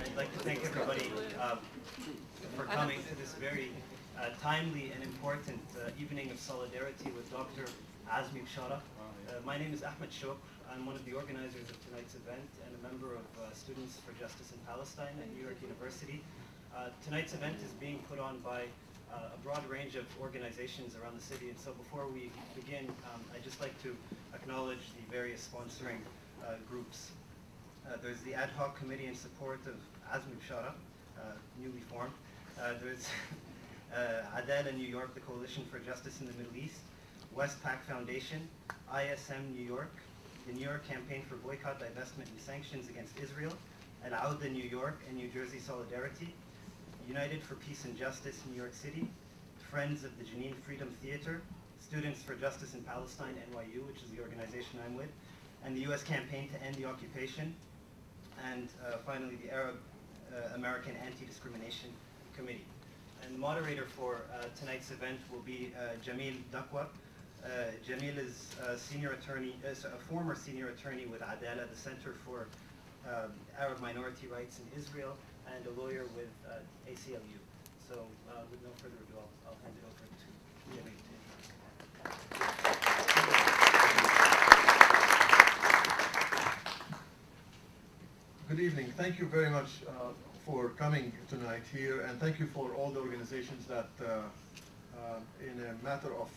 I'd like to thank everybody for coming to this very timely and important evening of solidarity with Dr. Azmi Bishara. My name is Ahmed Shok. I'm one of the organizers of tonight's event and a member of Students for Justice in Palestine at New York University. Tonight's event is being put on by a broad range of organizations around the city, and so before we begin, I'd just like to acknowledge the various sponsoring groups. There's the ad hoc committee in support of Azmi Bishara, newly formed. There's Adalah-NY, the Coalition for Justice in the Middle East, Westpac Foundation, ISM New York, the New York Campaign for Boycott, Divestment, and Sanctions Against Israel, Al-Auda New York and New Jersey Solidarity, United for Peace and Justice New York City, Friends of the Jenin Freedom Theater, Students for Justice in Palestine, NYU, which is the organization I'm with, and the U.S. Campaign to End the Occupation, and finally the Arab American Anti-Discrimination Committee. And the moderator for tonight's event will be Jamil Dakwa. Jamil is a former senior attorney with Adalah, the Center for Arab Minority Rights in Israel, and a lawyer with ACLU. So with no further ado, I'll hand it over to Jamil. Good evening. Thank you very much for coming tonight here, and thank you for all the organizations that in a matter of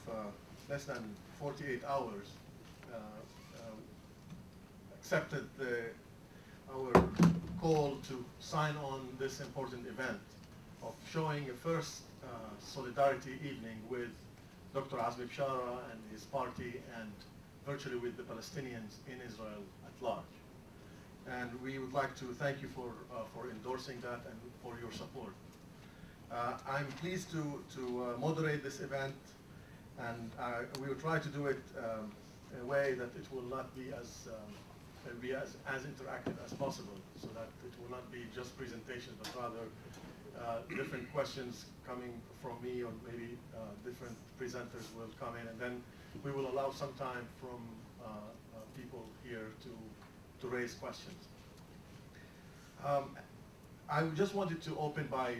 less than 48 hours accepted our call to sign on this important event of showing a first solidarity evening with Dr. Azmi Bishara and his party, and virtually with the Palestinians in Israel at large. And we would like to thank you for endorsing that and for your support. I'm pleased to moderate this event, and we will try to do it in a way that it will not be as interactive as possible, so that it will not be just presentations, but rather different questions coming from me, or maybe different presenters will come in, and then we will allow some time from people here to raise questions. I just wanted to open by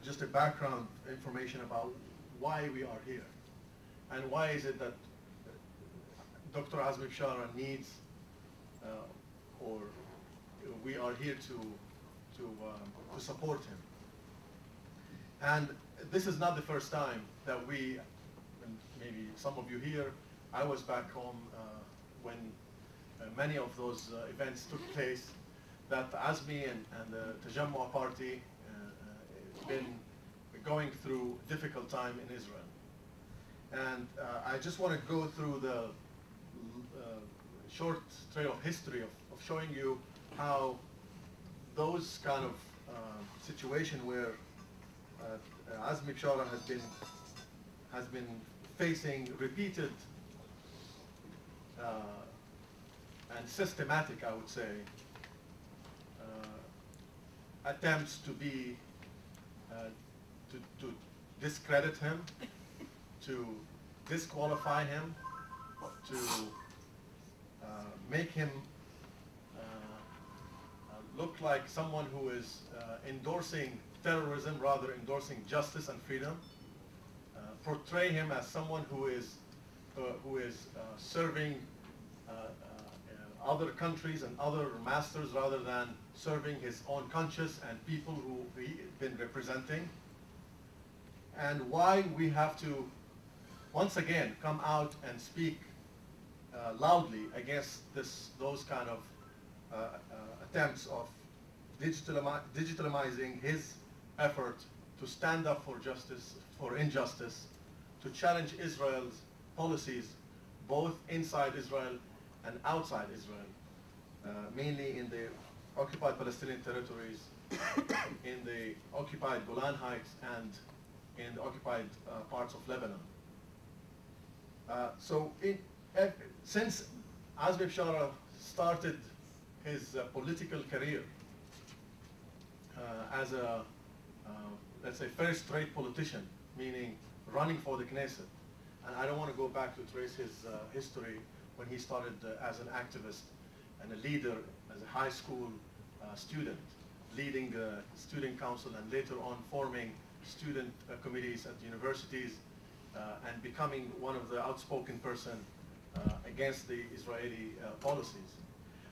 just a background information about why we are here, and why is it that Dr. Azmi Bishara needs, or we are here to support him. And this is not the first time that we, and maybe some of you here, I was back home when many of those events took place, that Azmi and the Tajammu party been going through a difficult time in Israel. And I just want to go through the short trail of history of showing you how those kind of situation where Azmi Bishara has been facing repeated and systematic, I would say, attempts to be to discredit him, to disqualify him, to make him look like someone who is endorsing terrorism rather endorsing justice and freedom, portray him as someone who is serving other countries and other masters rather than serving his own conscience and people who he's been representing, and why we have to once again come out and speak loudly against those kind of attempts of digitalizing his effort to stand up for justice, for injustice, to challenge Israel's policies both inside Israel and outside Israel, mainly in the occupied Palestinian territories, in the occupied Golan Heights, and in the occupied parts of Lebanon. Since Azmi Bishara started his political career as a, let's say, first-rate politician, meaning running for the Knesset, and I don't want to go back to trace his history when he started as an activist and a leader as a high school student, leading the student council and later on forming student committees at universities and becoming one of the outspoken person against the Israeli policies.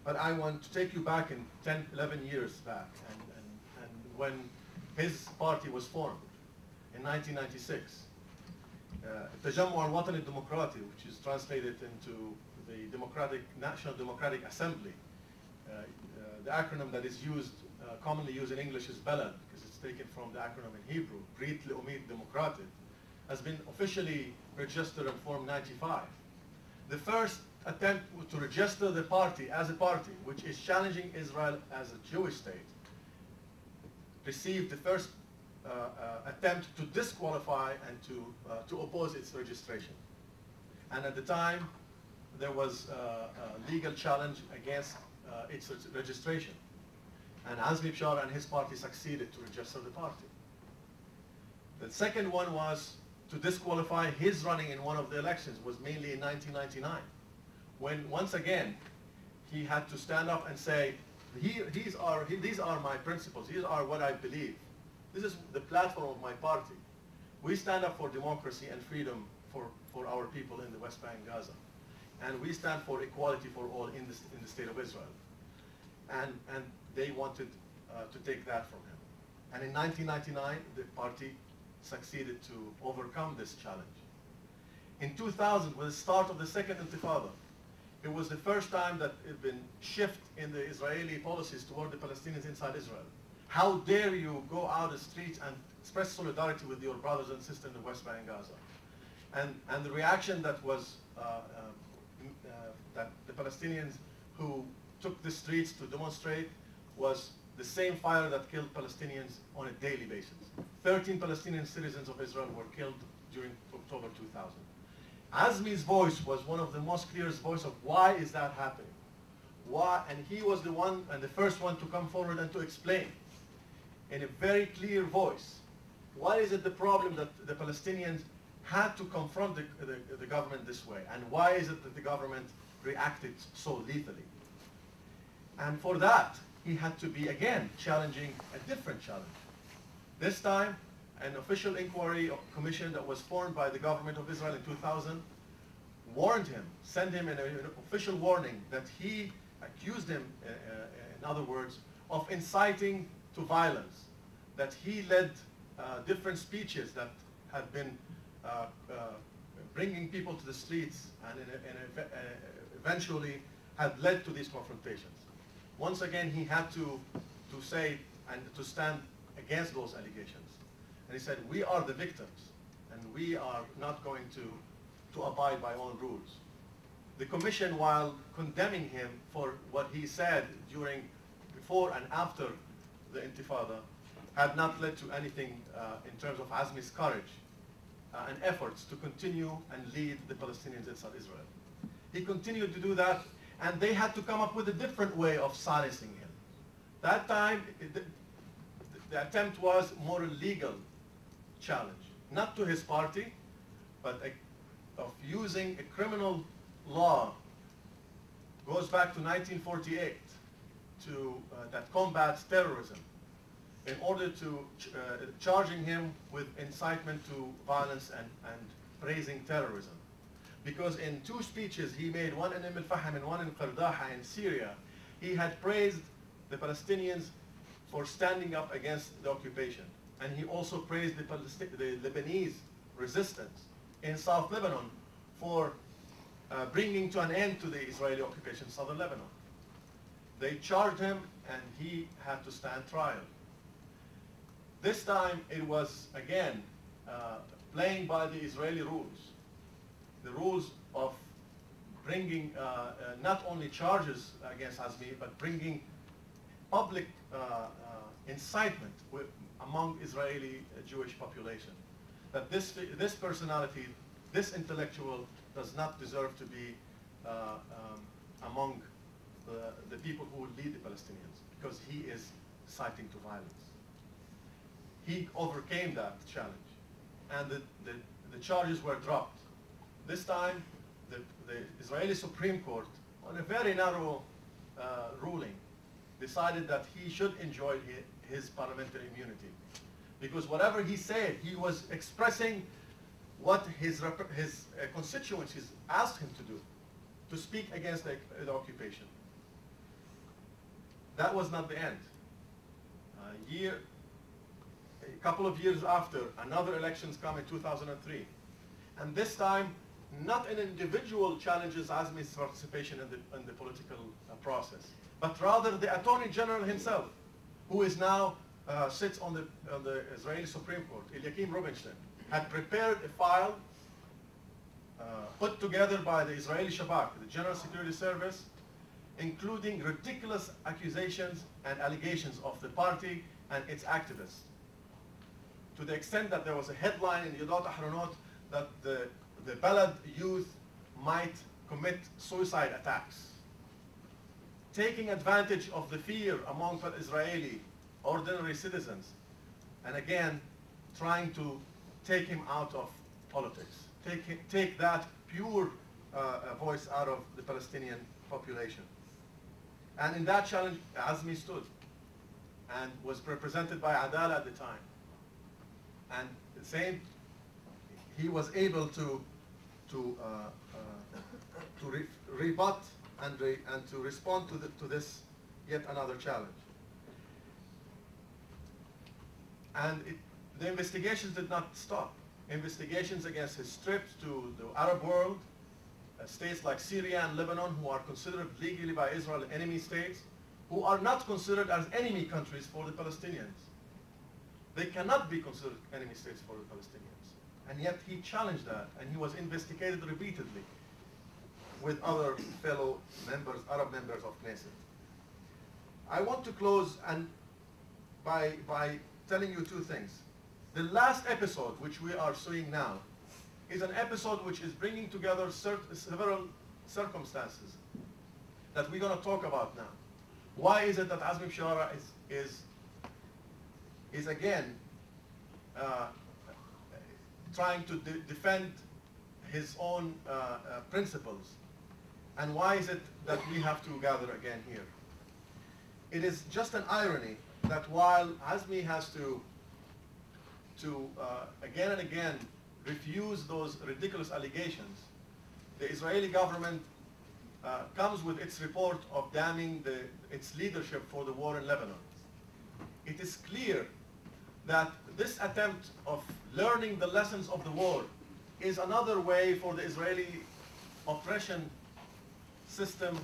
But I want to take you back in 10, 11 years back and when his party was formed in 1996. التجمع الوطني الديمقراطي, which is translated into the National Democratic Assembly. The acronym that is used, commonly used in English is BELAD, because it's taken from the acronym in Hebrew, Brit Leumit Demokratit, has been officially registered and formed in 95. The first attempt to register the party as a party, which is challenging Israel as a Jewish state, received the first attempt to disqualify and to oppose its registration. And at the time, there was a legal challenge against its registration. And Azmi Bishara and his party succeeded to register the party. The second one was to disqualify his running in one of the elections, was mainly in 1999, when once again he had to stand up and say, these are my principles, these are what I believe. This is the platform of my party. We stand up for democracy and freedom for our people in the West Bank, Gaza. And we stand for equality for all in the state of Israel. And they wanted to take that from him. And in 1999, the party succeeded to overcome this challenge. In 2000, with the start of the second Intifada, it was the first time that it had been shift in the Israeli policies toward the Palestinians inside Israel. How dare you go out the streets and express solidarity with your brothers and sisters in the West Bank, Gaza? And the reaction that was that the Palestinians who took the streets to demonstrate was the same fire that killed Palestinians on a daily basis. 13 Palestinian citizens of Israel were killed during October 2000. Azmi's voice was one of the most clearest voice of why is that happening? Why? And he was the one and the first one to come forward and to explain in a very clear voice, why is it the problem that the Palestinians had to confront the government this way? And why is it that the government reacted so lethally? And for that, he had to be, again, challenging a different challenge. This time, an official inquiry commission that was formed by the government of Israel in 2000 warned him, sent him an official warning that he accused him, in other words, of inciting to violence, that he led different speeches that had been bringing people to the streets and eventually had led to these confrontations. Once again, he had to say and to stand against those allegations. And he said, we are the victims, and we are not going to abide by own rules. The commission, while condemning him for what he said before and after the Intifada, had not led to anything in terms of Azmi's courage and efforts to continue and lead the Palestinians inside Israel. He continued to do that, and they had to come up with a different way of silencing him. That time, the attempt was more a legal challenge, not to his party, but of using a criminal law, goes back to 1948, that combats terrorism, in order to charging him with incitement to violence and praising terrorism. Because in two speeches he made, one in Al-Fahim and one in Qardaha in Syria, he had praised the Palestinians for standing up against the occupation. And he also praised the Lebanese resistance in South Lebanon for bringing to an end to the Israeli occupation in southern Lebanon. They charged him and he had to stand trial. This time it was, again, playing by the Israeli rules. The rules of bringing not only charges against Azmi, but bringing public incitement among Israeli Jewish population. That this personality, this intellectual, does not deserve to be among the people who will lead the Palestinians, because he is inciting to violence. He overcame that challenge, and the charges were dropped. This time, the Israeli Supreme Court, on a very narrow ruling, decided that he should enjoy his parliamentary immunity. Because whatever he said, he was expressing what his constituencies asked him to do, to speak against the occupation. That was not the end. A couple of years after, another elections come in 2003. And this time, not an individual challenges Azmi's participation in the political process, but rather the Attorney General himself, who is now sits on the Israeli Supreme Court, Eliakim Rubinstein, had prepared a file put together by the Israeli Shabak, the General Security Service, including ridiculous accusations and allegations of the party and its activists, to the extent that there was a headline in Yedot Ahronot that the Balad youth might commit suicide attacks, taking advantage of the fear among Israeli ordinary citizens, and again trying to take him out of politics, take that pure voice out of the Palestinian population. And in that challenge, Azmi stood and was represented by Adalah at the time. And the same, he was able to rebut and to respond to this yet another challenge. And the investigations did not stop. Investigations against his trips to the Arab world, states like Syria and Lebanon, who are considered legally by Israel enemy states, who are not considered as enemy countries for the Palestinians. They cannot be considered enemy states for the Palestinians. And yet he challenged that, and he was investigated repeatedly with other fellow members, Arab members of Knesset. I want to close by telling you two things. The last episode, which we are seeing now, is an episode which is bringing together several circumstances that we're going to talk about now. Why is it that Azmi Bishara is again trying to defend his own principles? And why is it that we have to gather again here? It is just an irony that while Azmi has to again and again refuse those ridiculous allegations, the Israeli government comes with its report of damning its leadership for the war in Lebanon. It is clear that this attempt of learning the lessons of the war is another way for the Israeli oppression system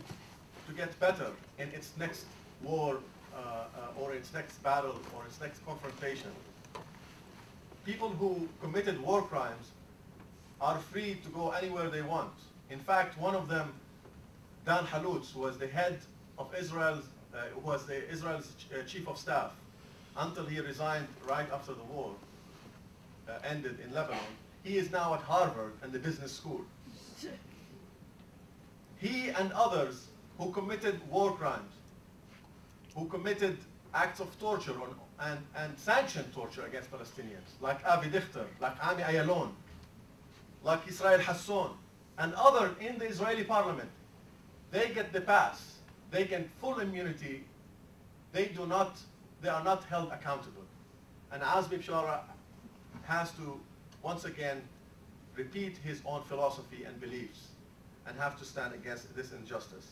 to get better in its next war or its next battle or its next confrontation. People who committed war crimes are free to go anywhere they want. In fact, one of them, Dan Halutz, who was the head of Israel's, Israel's chief of staff until he resigned right after the war ended in Lebanon. He is now at Harvard and the business school. He and others who committed war crimes, who committed acts of torture and sanctioned torture against Palestinians, like Avi Dichter, like Ami Ayalon, like Israel Hasson, and others in the Israeli parliament, they get the pass. They get full immunity. They are not held accountable. And Azmi Bishara has to, once again, repeat his own philosophy and beliefs and have to stand against this injustice.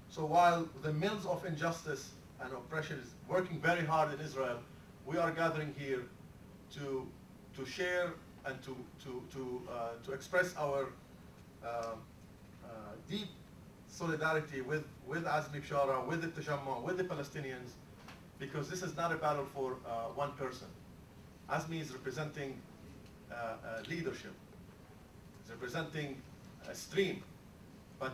So while the mills of injustice and oppression is working very hard in Israel, we are gathering here to share and to express our deep solidarity with Azmi Bishara, with the Tajamma, with the Palestinians, because this is not a battle for one person. Azmi is representing leadership, is representing a stream, but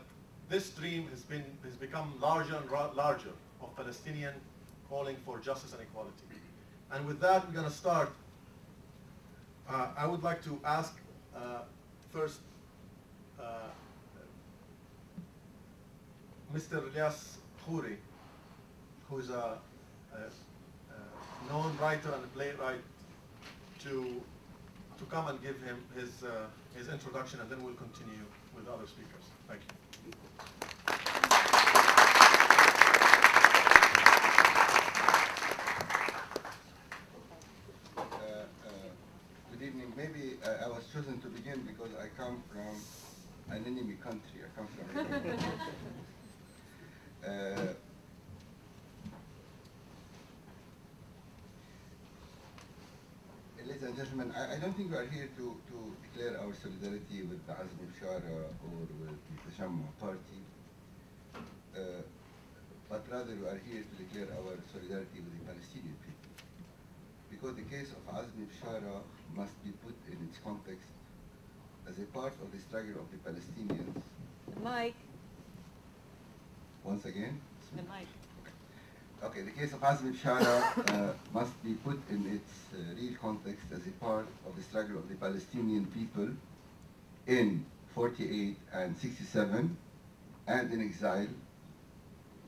this stream has become larger and larger of Palestinian calling for justice and equality. And with that, we're going to start. I would like to ask first Mr. Ilyas Khouri, who is a known writer and a playwright, to come and give him his introduction, and then we'll continue with other speakers. Thank you. was chosen to begin because I come from an enemy country. I come from Iran. Ladies and gentlemen, I don't think we are here to declare our solidarity with the Azmi Bishara or with the Tajammu party, but rather we are here to declare our solidarity with the Palestinian people. Because the case of Azmi Bishara must be put in its context as a part of the struggle of the Palestinians. The mic. Once again? The mic. Okay, the case of Azmi Bishara must be put in its real context as a part of the struggle of the Palestinian people in 48 and 67 and in exile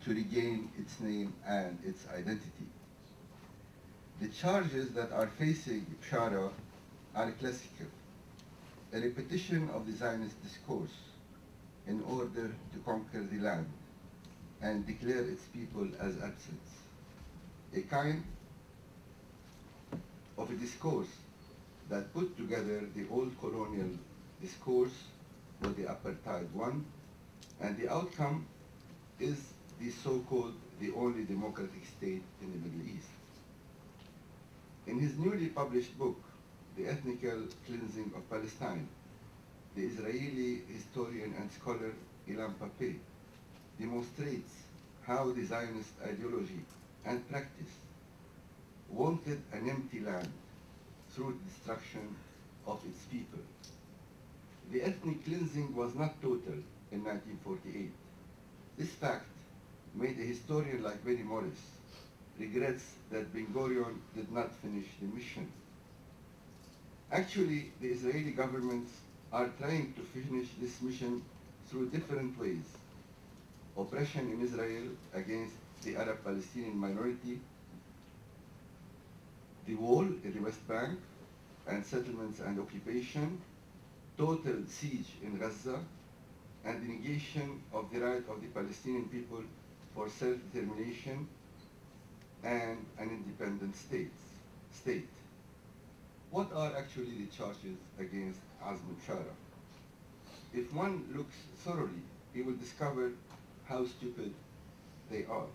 to regain its name and its identity. The charges that are facing Bishara are classical, a repetition of the Zionist discourse in order to conquer the land and declare its people as absent. A kind of a discourse that put together the old colonial discourse with the apartheid one, and the outcome is the so-called the only democratic state in the Middle East. In his newly published book, The Ethnical Cleansing of Palestine, the Israeli historian and scholar Ilan Pappé demonstrates how the Zionist ideology and practice wanted an empty land through the destruction of its people. The ethnic cleansing was not total in 1948. This fact made a historian like Benny Morris regrets that Ben Gurion did not finish the mission. Actually, the Israeli governments are trying to finish this mission through different ways. Oppression in Israel against the Arab Palestinian minority, the wall in the West Bank, and settlements and occupation, total siege in Gaza, and the negation of the right of the Palestinian people for self-determination and an independent state. What are actually the charges against Azmi Bishara? If one looks thoroughly, he will discover how stupid they are.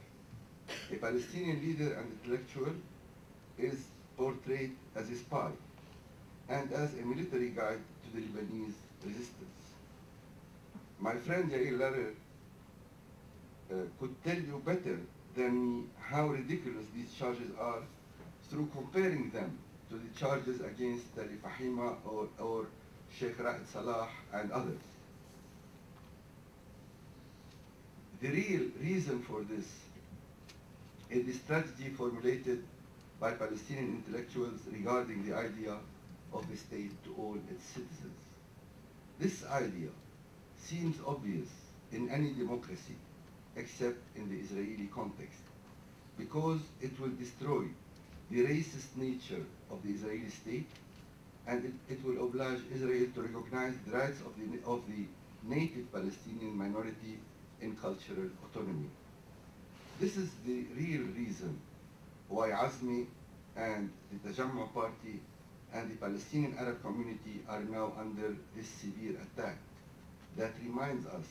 A Palestinian leader and intellectual is portrayed as a spy and as a military guide to the Lebanese resistance. My friend Yair Larer could tell you better than me how ridiculous these charges are through comparing them to the charges against Ali Fahima or Sheikh Raed Salah and others. The real reason for this is the strategy formulated by Palestinian intellectuals regarding the idea of the state to all its citizens. This idea seems obvious in any democracy except in the Israeli context, because it will destroy the racist nature of the Israeli state, and it will oblige Israel to recognize the rights of the native Palestinian minority in cultural autonomy. This is the real reason why Azmi and the Tajammu party and the Palestinian Arab community are now under this severe attack that reminds us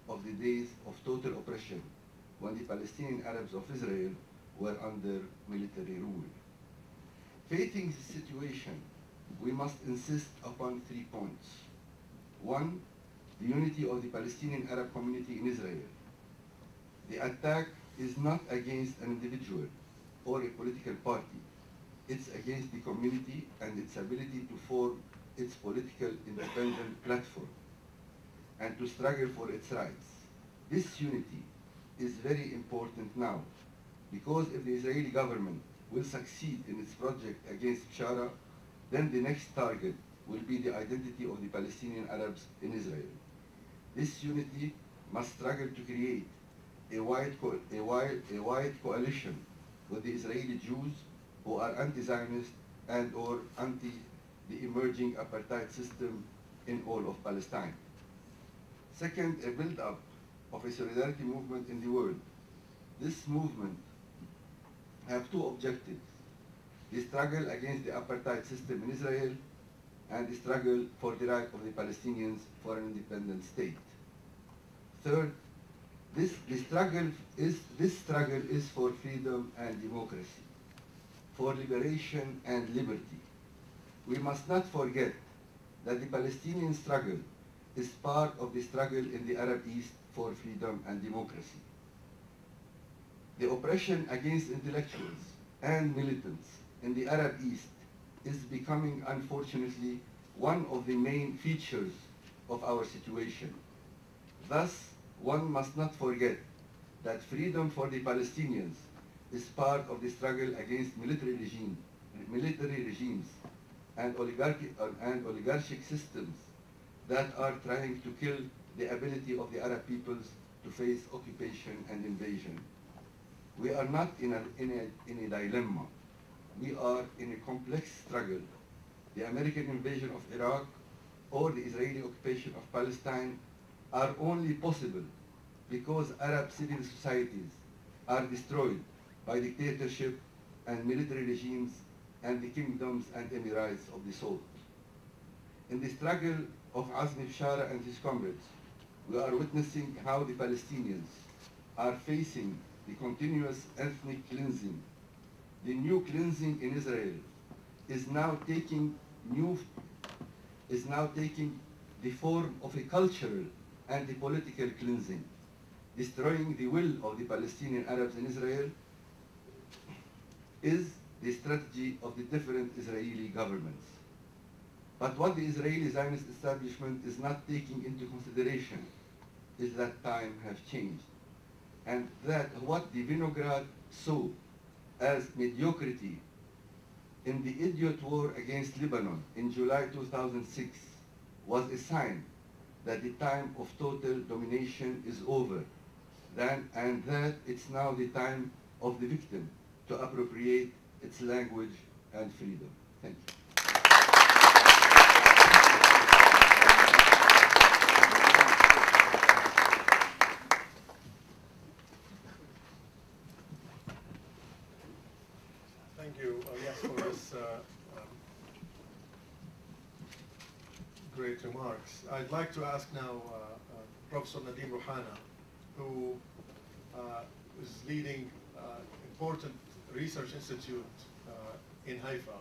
of the days of total oppression when the Palestinian Arabs of Israel were under military rule. Facing this situation, we must insist upon 3 points. One, the unity of the Palestinian Arab community in Israel. The attack is not against an individual or a political party. It's against the community and its ability to form its political independent platform and to struggle for its rights. This unity is very important now, because if the Israeli government will succeed in its project against Bishara, then the next target will be the identity of the Palestinian Arabs in Israel. This unity must struggle to create a wide coalition with the Israeli Jews who are anti-Zionist and or anti the emerging apartheid system in all of Palestine. Second, a build-up of a solidarity movement in the world. This movement have two objectives: the struggle against the apartheid system in Israel and the struggle for the right of the Palestinians for an independent state. Third, this struggle is for freedom and democracy, for liberation and liberty. We must not forget that the Palestinian struggle is part of the struggle in the Arab East for freedom and democracy. The oppression against intellectuals and militants in the Arab East is becoming, unfortunately, one of the main features of our situation. Thus, one must not forget that freedom for the Palestinians is part of the struggle against military regimes and oligarchic systems that are trying to kill the ability of the Arab peoples to face occupation and invasion. We are not in a dilemma. We are in a complex struggle. The American invasion of Iraq or the Israeli occupation of Palestine are only possible because Arab civil societies are destroyed by dictatorship and military regimes and the kingdoms and emirates of the South. In the struggle of Azmi Bishara and his comrades, we are witnessing how the Palestinians are facing the continuous ethnic cleansing. The new cleansing in Israel is now taking the form of a cultural and a political cleansing, destroying the will of the Palestinian Arabs in Israel is the strategy of the different Israeli governments. But what the Israeli Zionist establishment is not taking into consideration is that time has changed, and that what the Vinograd saw as mediocrity in the idiot war against Lebanon in July 2006 was a sign that the time of total domination is over, and that it's now the time of the victim to appropriate its language and freedom. Thank you. Thank you, yes, for this great remarks. I'd like to ask now Professor Nadim Rouhana, who is leading important research institute in Haifa,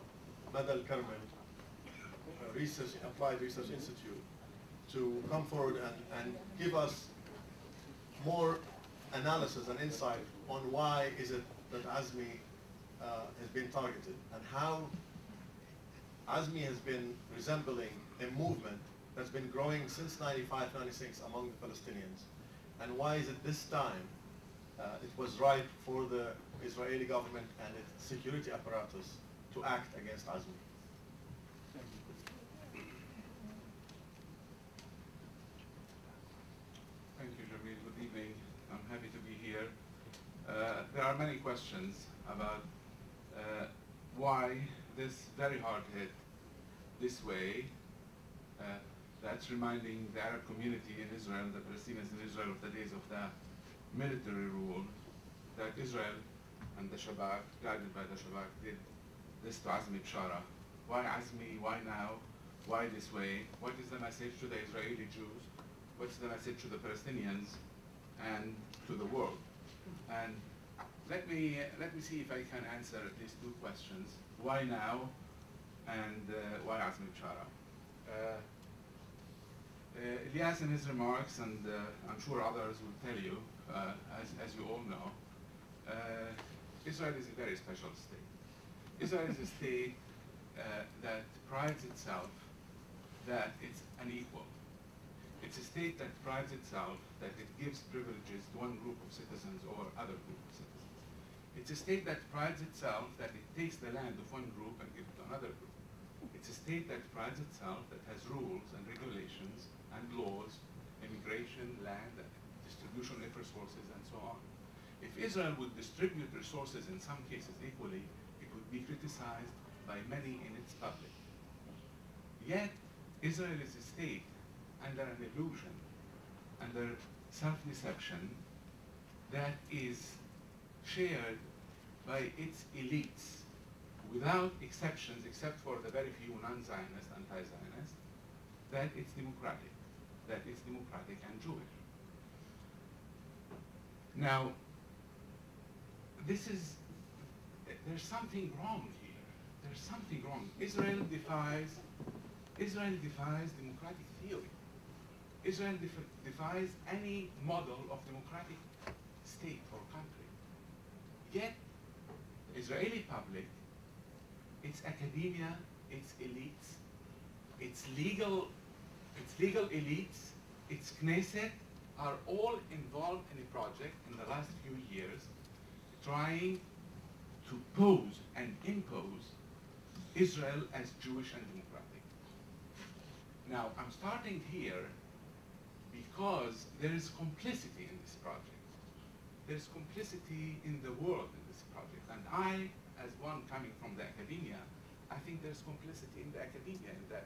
Mada al-Karmel, Applied Research Institute, to come forward and give us more analysis and insight on why is it that Azmi has been targeted, and how Azmi has been resembling a movement that's been growing since 95, 96 among the Palestinians, and why is it this time it was right for the Israeli government and its security apparatus to act against Azmi. Thank you, Jamil. Good evening. I'm happy to be here. There are many questions about why this very hard hit this way. That's reminding the Arab community in Israel, the Palestinians in Israel, of the days of the military rule, that Israel and the Shabak, guided by the Shabak, did this to Azmi Bishara. Why Azmi? Why now? Why this way? What is the message to the Israeli Jews? What's the message to the Palestinians and to the world? And let me see if I can answer at least two questions. Why now? And why Azmi Bishara? Ilyas, in his remarks, and I'm sure others will tell you, as you all know, Israel is a very special state. Israel is a state that prides itself that it's unequal. It's a state that prides itself that it gives privileges to one group of citizens over other group of citizens. It's a state that prides itself that it takes the land of one group and gives it to another group. It's a state that prides itself that has rules and regulations and laws, immigration, land, distribution of resources, and so on. If Israel would distribute resources in some cases equally, it would be criticized by many in its public. Yet, Israel is a state under an illusion, under self-deception, that is shared by its elites, without exceptions, except for the very few non-Zionist, anti-Zionist, that it's democratic, and Jewish. Now, there's something wrong here. There's something wrong. Israel defies democratic theory. Israel defies any model of democratic state or country. Yet, Israeli public, its academia, its elites, its legal elites, its Knesset are all involved in a project in the last few years trying to pose and impose Israel as Jewish and democratic. Now, I'm starting here because there is complicity in this project. There's complicity in the world in this project. And I, as one coming from the academia, I think there's complicity in the academia, in the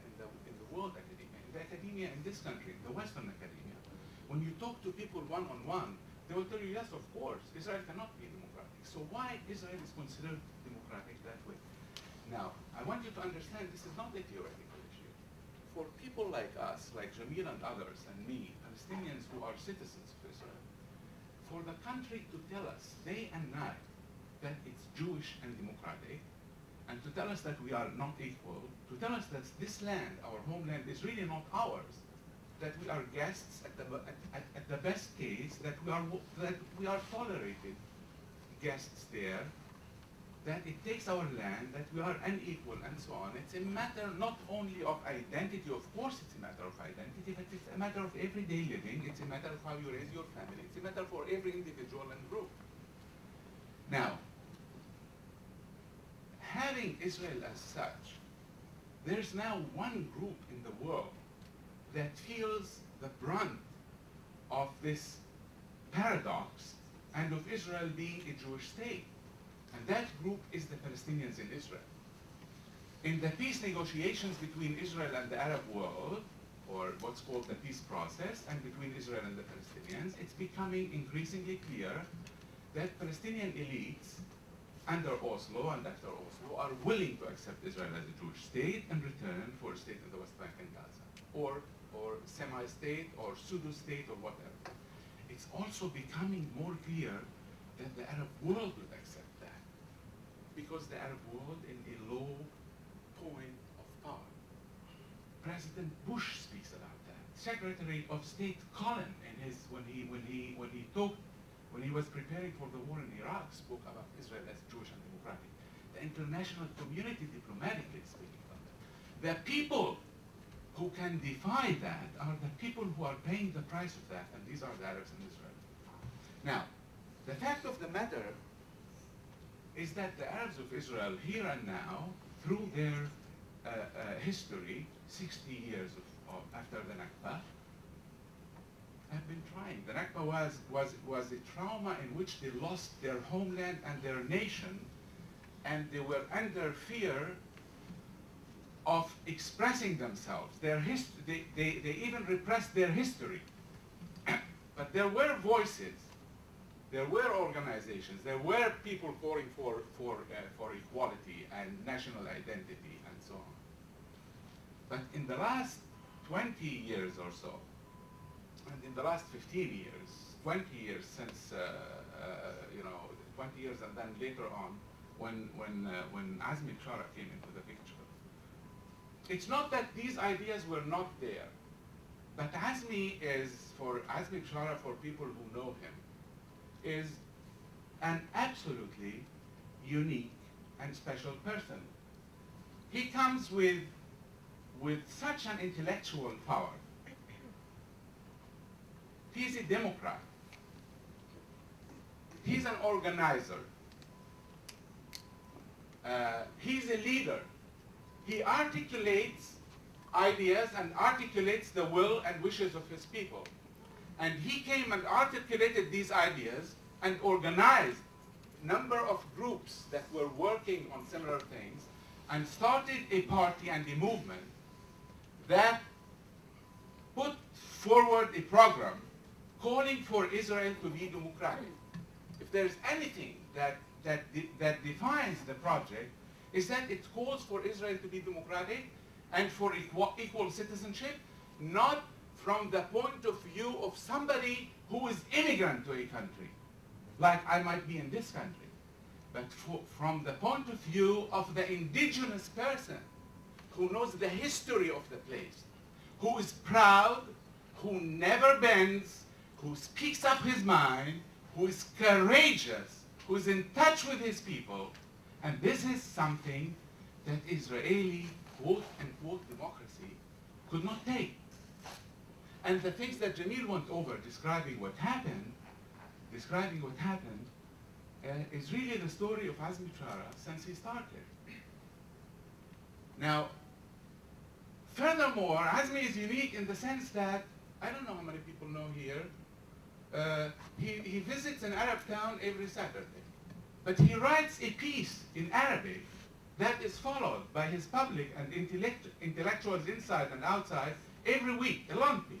world academia, in the academia in this country, in the Western academia. When you talk to people one-on-one, they will tell you, yes, of course, Israel cannot be democratic. So why Israel is considered democratic that way? Now, I want you to understand this is not a theoretical issue. For people like us, like Jamil and others, and me, Palestinians who are citizens of Israel, for the country to tell us, day and night, that it's Jewish and democratic, and to tell us that we are not equal, to tell us that this land, our homeland, is really not ours, that we are guests at the best case, that we are tolerated guests there, that it takes our land, that we are unequal, and so on. It's a matter not only of identity, of course it's a matter of identity, but it's a matter of everyday living, it's a matter of how you raise your family, it's a matter for every individual and group. Now, having Israel as such, there's now one group in the world that feels the brunt of this paradox and of Israel being a Jewish state. And that group is the Palestinians in Israel. In the peace negotiations between Israel and the Arab world, or what's called the peace process, and between Israel and the Palestinians, it's becoming increasingly clear that Palestinian elites under Oslo and after Oslo are willing to accept Israel as a Jewish state in return for a state in the West Bank and Gaza, or semi-state, or pseudo-state, or whatever. It's also becoming more clear that the Arab world would accept that, because the Arab world in a low point of power. President Bush speaks about that. Secretary of State Collin, in his when he was preparing for the war in Iraq, spoke about Israel as Jewish and democratic. The international community diplomatically speaking about that. The people who can defy that are the people who are paying the price of that, and these are the Arabs in Israel. Now, the fact of the matter is that the Arabs of Israel, here and now, through their history, 60 years after the Nakba, have been trying. The Nakba was a trauma in which they lost their homeland and their nation, and they were under fear of expressing themselves. They even repressed their history. But there were voices, there were organizations, there were people calling for equality and national identity and so on. But in the last 20 years or so, and in the last 15 years, 20 years since, 20 years, and then later on, when Azmi Bishara came into the picture, it's not that these ideas were not there, but Azmi Bishara, for people who know him, is an absolutely unique and special person. He comes with such an intellectual power. He's a Democrat. He's an organizer. He's a leader. He articulates ideas and articulates the will and wishes of his people. And he came and articulated these ideas and organized a number of groups that were working on similar things and started a party and a movement that put forward a program calling for Israel to be democratic. If there's anything that defines the project, is that it calls for Israel to be democratic and for equal citizenship, not from the point of view of somebody who is immigrant to a country, like I might be in this country, but from the point of view of the indigenous person who knows the history of the place, who is proud, who never bends, who speaks up his mind, who is courageous, who is in touch with his people. And this is something that Israeli quote-unquote democracy could not take. And the things that Jamil went over describing what happened, is really the story of Azmi Bishara since he started. Now, furthermore, Azmi is unique in the sense that, I don't know how many people know here, he visits an Arab town every Saturday. But he writes a piece in Arabic that is followed by his public and intellectuals inside and outside every week, a long piece.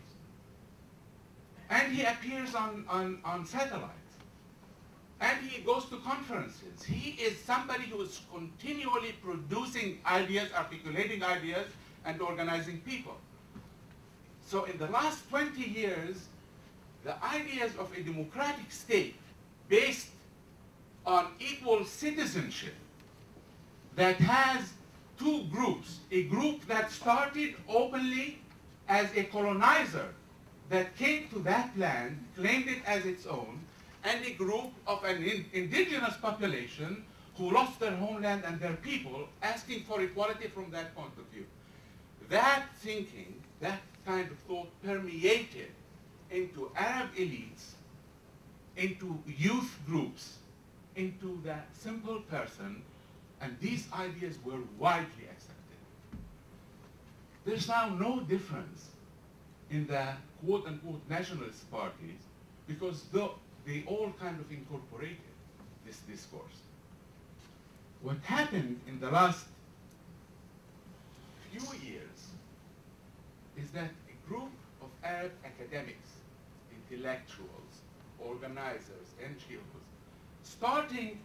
And he appears on satellites. And he goes to conferences. He is somebody who is continually producing ideas, articulating ideas, and organizing people. So in the last 20 years, the ideas of a democratic state based on equal citizenship that has two groups, a group that started openly as a colonizer that came to that land, claimed it as its own, and a group of an indigenous population who lost their homeland and their people, asking for equality from that point of view. That thinking, that kind of thought permeated into Arab elites, into youth groups, into the simple person, and these ideas were widely accepted. There's now no difference in the quote-unquote nationalist parties because they all kind of incorporated this discourse. What happened in the last few years is that a group of Arab academics, intellectuals, organizers, NGOs, starting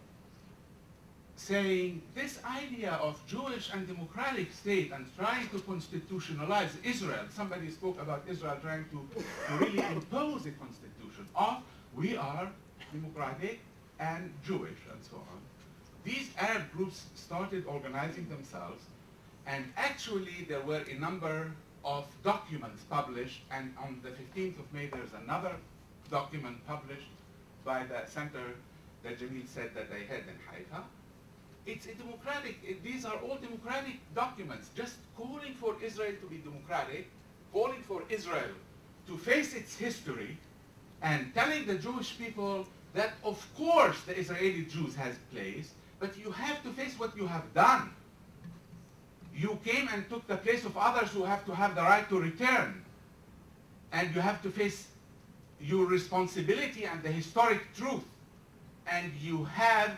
saying this idea of Jewish and democratic state and trying to constitutionalize Israel. Somebody spoke about Israel trying to really impose a constitution of we are democratic and Jewish and so on. These Arab groups started organizing themselves, and actually there were a number of documents published, and on the 15th of May there's another document published by the center that Jamil said that they had in Haifa. It's a democratic, these are all democratic documents, just calling for Israel to be democratic, calling for Israel to face its history, and telling the Jewish people that of course the Israeli Jews has place, but you have to face what you have done. You came and took the place of others who have to have the right to return. And you have to face your responsibility and the historic truth. And you have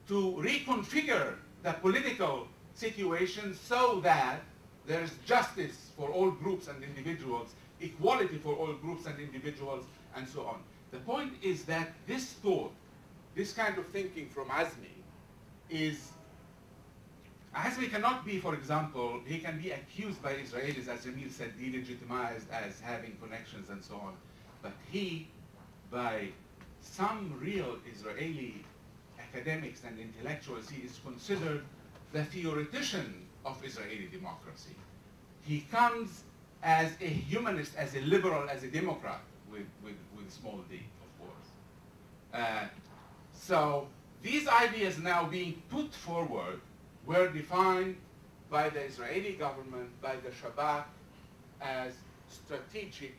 to reconfigure the political situation so that there's justice for all groups and individuals, equality for all groups and individuals, and so on. The point is that this thought, this kind of thinking from Azmi Azmi cannot be, for example, he can be accused by Israelis, as Jamil said, delegitimized as having connections and so on. But he, by some real Israeli academics and intellectuals, he is considered the theoretician of Israeli democracy. He comes as a humanist, as a liberal, as a Democrat, with small d, of course. So these ideas now being put forward were defined by the Israeli government, by the Shabak, as strategic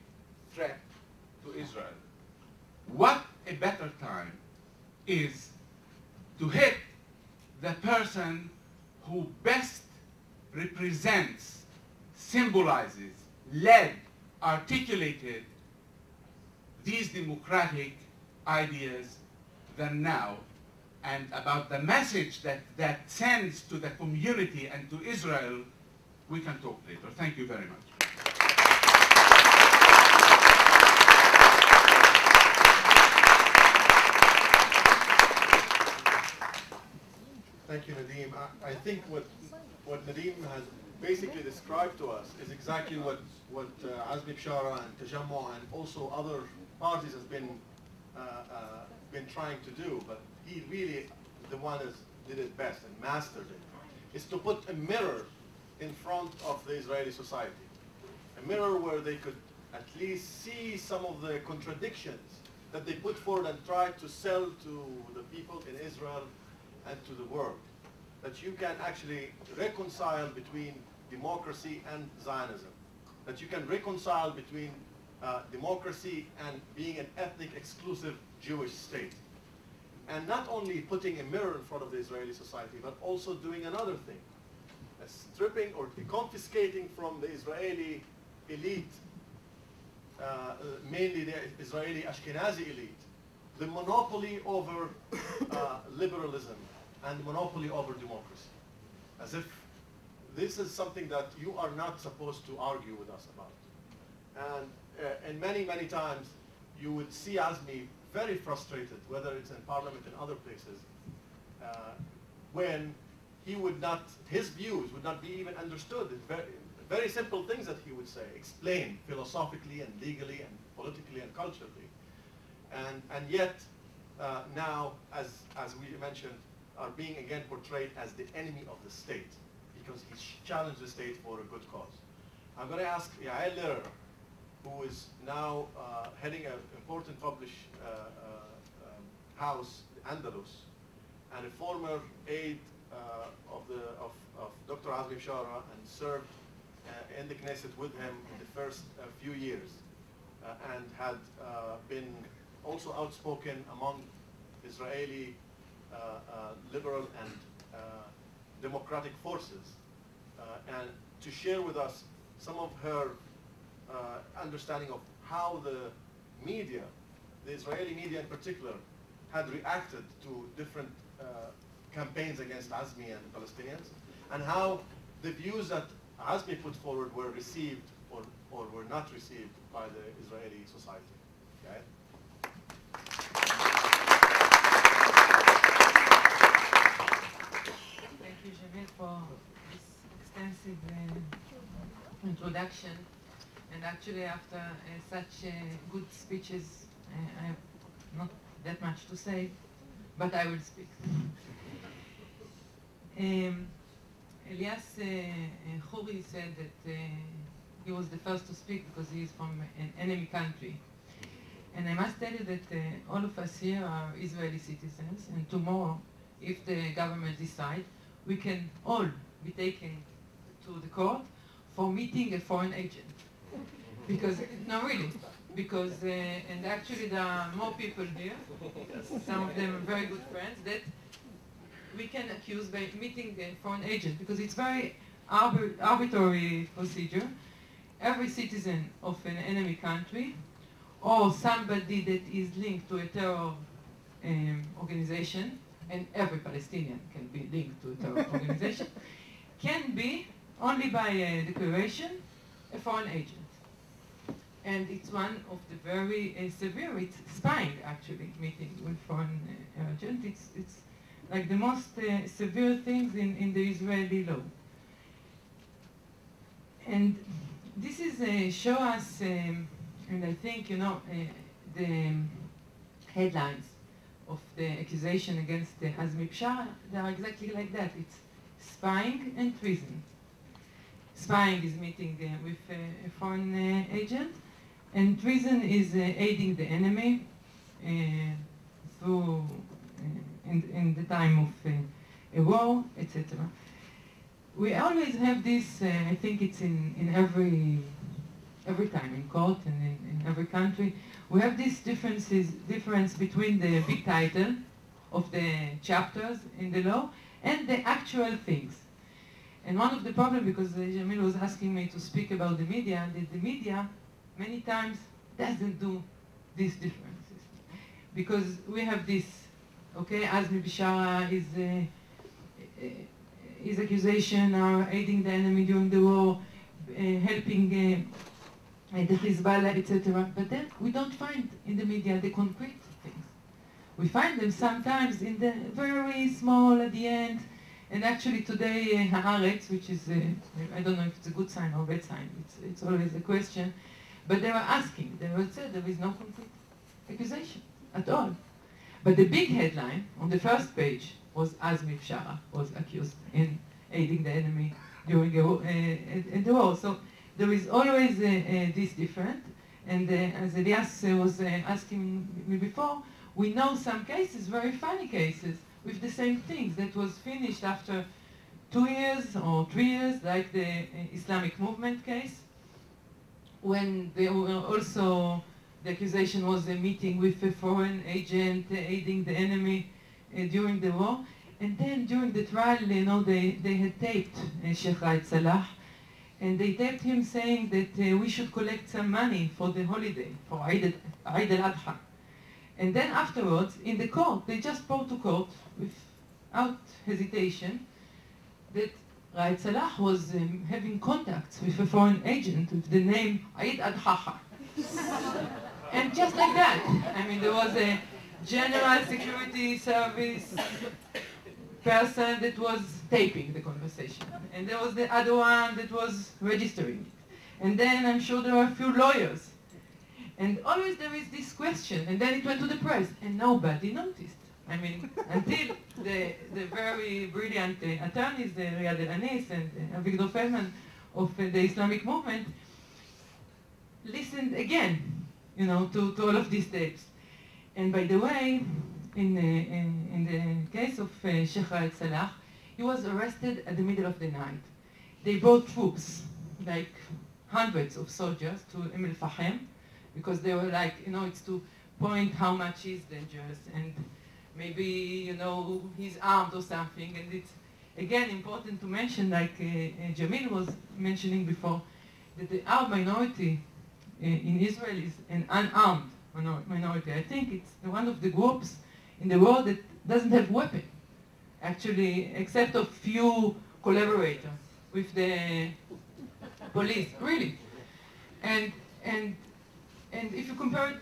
threat to Israel. What a better time is to hit the person who best represents, symbolizes, led, articulated these democratic ideas than now, and about the message that sends to the community and to Israel, we can talk later. Thank you very much. Thank you, Nadim. I think what Nadim has basically described to us is exactly what Azmi Bishara and Tajammu and also other parties has been trying to do, but he really, the one that did it best and mastered it, is to put a mirror in front of the Israeli society. A mirror where they could at least see some of the contradictions that they put forward and try to sell to the people in Israel and to the world. That you can actually reconcile between democracy and Zionism. That you can reconcile between democracy and being an ethnic exclusive Jewish state. And not only putting a mirror in front of the Israeli society, but also doing another thing. Stripping or confiscating from the Israeli elite, mainly the Israeli Ashkenazi elite, the monopoly over liberalism and the monopoly over democracy. As if this is something that you are not supposed to argue with us about. And many, many times you would see Azmi very frustrated, whether it's in parliament and other places, when he would not, his views would not be even understood. Very, very simple things that he would say, explain philosophically and legally and politically and culturally. And yet, now, as we mentioned, are being again portrayed as the enemy of the state because he challenged the state for a good cause. I'm going to ask Yael Lerer, who is now heading an important published house, Andalus, and a former aide of Dr. Azmi Bishara and served in the Knesset with him in the first few years and had been also outspoken among Israeli liberal and democratic forces, and to share with us some of her understanding of how the media, the Israeli media in particular, had reacted to different campaigns against Azmi and the Palestinians, and how the views that Azmi put forward were received or were not received by the Israeli society. Okay? Thank you, Jamil, for this extensive introduction. And actually, after such good speeches, I have not that much to say, but I will speak. Elias Khoury said that he was the first to speak because he is from an enemy country. And I must tell you that all of us here are Israeli citizens, and tomorrow, if the government decides, we can all be taken to the court for meeting a foreign agent. Because, no really, because, and actually there are more people here, some of them are very good friends, that we can accuse by meeting a foreign agent, because it's very arbitrary procedure. Every citizen of an enemy country, or somebody that is linked to a terror organization, and every Palestinian can be linked to a terror organization, can be, only by a declaration, a foreign agent. And it's one of the very severe, it's spying actually, meeting with foreign agent. It's like the most severe things in the Israeli law. And this is show us, and I think, you know, the headlines of the accusation against Azmi Bishara, they are exactly like that. It's spying and treason. Spying is meeting with a foreign agent, and treason is aiding the enemy through in the time of a war, etc. We always have this. I think it's in every time in court and in every country. We have this difference between the big title of the chapters in the law and the actual things. And one of the problems, because Jamil was asking me to speak about the media, that the media many times doesn't do these differences. Because we have this, okay, Azmi Bishara is his accusation are aiding the enemy during the war, helping the Hezbollah, etc. But then we don't find in the media the concrete things. We find them sometimes in the very small at the end, And actually today, Haaretz, which is, I don't know if it's a good sign or bad sign, it's always a question, but they were asking, they would say there is no concrete accusation at all. But the big headline on the first page was Azmi Bishara was accused in aiding the enemy during the war. So there is always this different. And as Elias was asking me before, we know some cases, very funny cases, with the same things that was finished after 2 years or 3 years, like the Islamic movement case, when they were also, the accusation was a meeting with a foreign agent aiding the enemy during the war. And then during the trial, you know, they had taped Sheikh Raed Salah, and they taped him saying that we should collect some money for the holiday, for Adalah-NY. And then afterwards, in the court, they just brought to court, without hesitation, that Raed Salah was having contacts with a foreign agent with the name Aid Adhaha. And just like that, I mean, there was a general security service person that was taping the conversation. And there was the other one that was registering it. And then I'm sure there were a few lawyers. And always there is this question, and then it went to the press, and nobody noticed. I mean, until the very brilliant attorneys, Adalah-NY and Avigdor Feldman of the Islamic movement, listened again, you know, to all of these tapes. And by the way, in the case of Sheikh Raed Salah, he was arrested at the middle of the night. They brought troops, like hundreds of soldiers, to Al-Fahim, because they were like, you know, it's to point how much he's dangerous, and maybe, you know, he's armed or something. And it's, again, important to mention, like Jamil was mentioning before, that the Arab minority in Israel is an unarmed minority. I think it's one of the groups in the world that doesn't have weapon, actually, except a few collaborators with the police, really. And if you compare it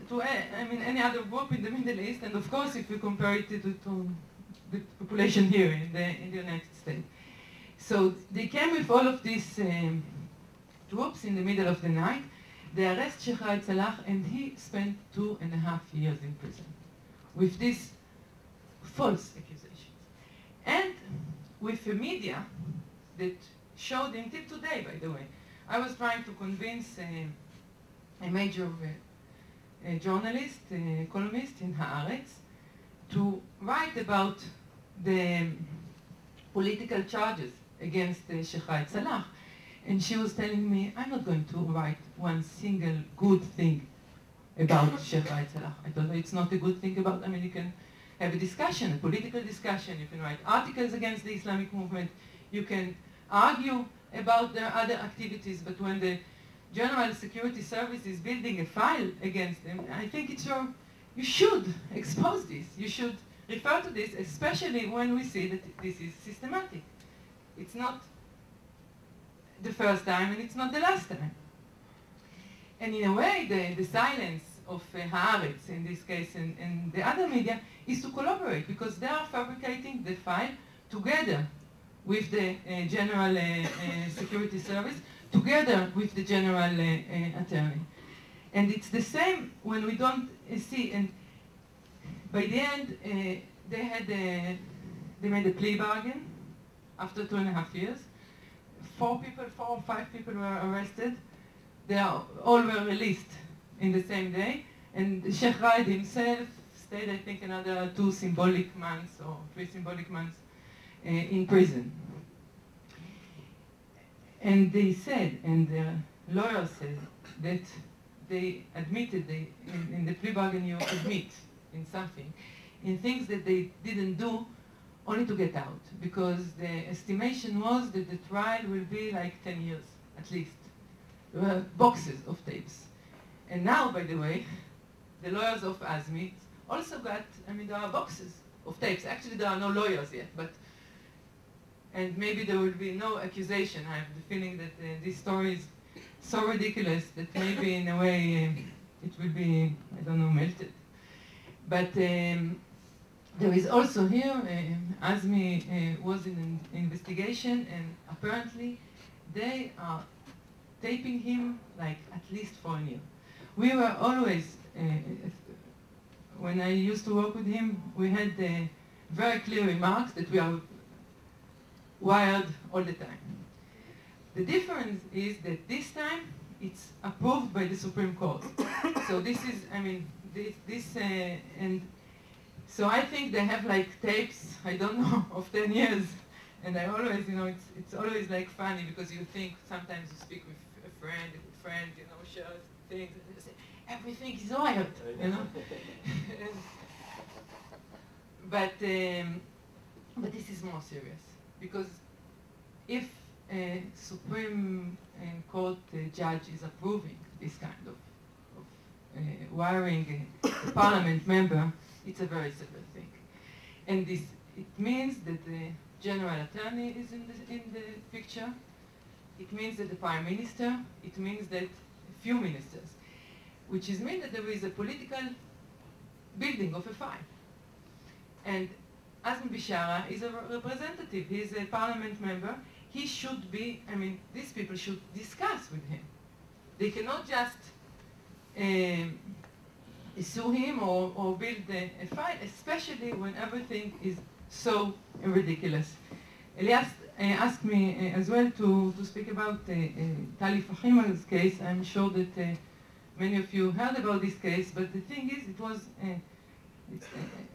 to I mean, any other group in the Middle East, and of course if you compare it to the population here in the United States. So they came with all of these troops in the middle of the night. They arrest Sheikh Raed Salah, and he spent 2.5 years in prison with these false accusations. And with the media that showed, until today, by the way, I was trying to convince a major journalist, columnist in Haaretz, to write about the political charges against Sheikh Raed Salah. And she was telling me, I'm not going to write one single good thing about Sheikh Raed Salah. I told her it's not a good thing about, I mean, you can have a discussion, a political discussion, you can write articles against the Islamic movement, you can argue about their other activities, but when the General Security Service is building a file against them, I think it's you should expose this. You should refer to this, especially when we see that this is systematic. It's not the first time, and it's not the last time. And in a way, the silence of Haaretz, in this case, and the other media, is to collaborate, because they are fabricating the file together with the General Security Service, together with the General Attorney. And it's the same when we don't see, and by the end, they made a plea bargain after 2.5 years. 4 or 5 people were arrested. They all were released in the same day. And Sheikh Raed himself stayed, I think, another 2 symbolic months or 3 symbolic months in prison. And they said, and the lawyer said, that they admitted, in the plea bargain you admit in something, in things that they didn't do only to get out, because the estimation was that the trial will be like 10 years, at least. There were boxes of tapes. And now, by the way, the lawyers of Azmi also got, I mean, there are boxes of tapes. Actually, there are no lawyers yet, but, and maybe there will be no accusation. I have the feeling that this story is so ridiculous that maybe in a way it will be, I don't know, melted. But There is also here, Azmi was in an investigation, and apparently they are taping him like at least for a year. We were always, when I used to work with him, we had very clear remarks that we are wired all the time. The difference is that this time it's approved by the Supreme Court. So this is, I mean, and so I think they have like tapes, I don't know, of 10 years. And I always, you know, it's always like funny because you think sometimes you speak with a good friend, you know, shares things, and they say, everything is wired, you know. But this is more serious because if a Supreme Court judge is approving this kind of wiring a parliament member, it's a very severe thing. And it means that the general attorney is in the picture. It means that the prime minister. It means that a few ministers, which means that there is a political building of a file. And Azmi Bishara is a representative. He's a parliament member. He should be, I mean, these people should discuss with him. They cannot just sue him or build a file, especially when everything is so ridiculous. Elias asked me as well to speak about Tali Fahima's case. I'm sure that many of you heard about this case, but the thing is, it was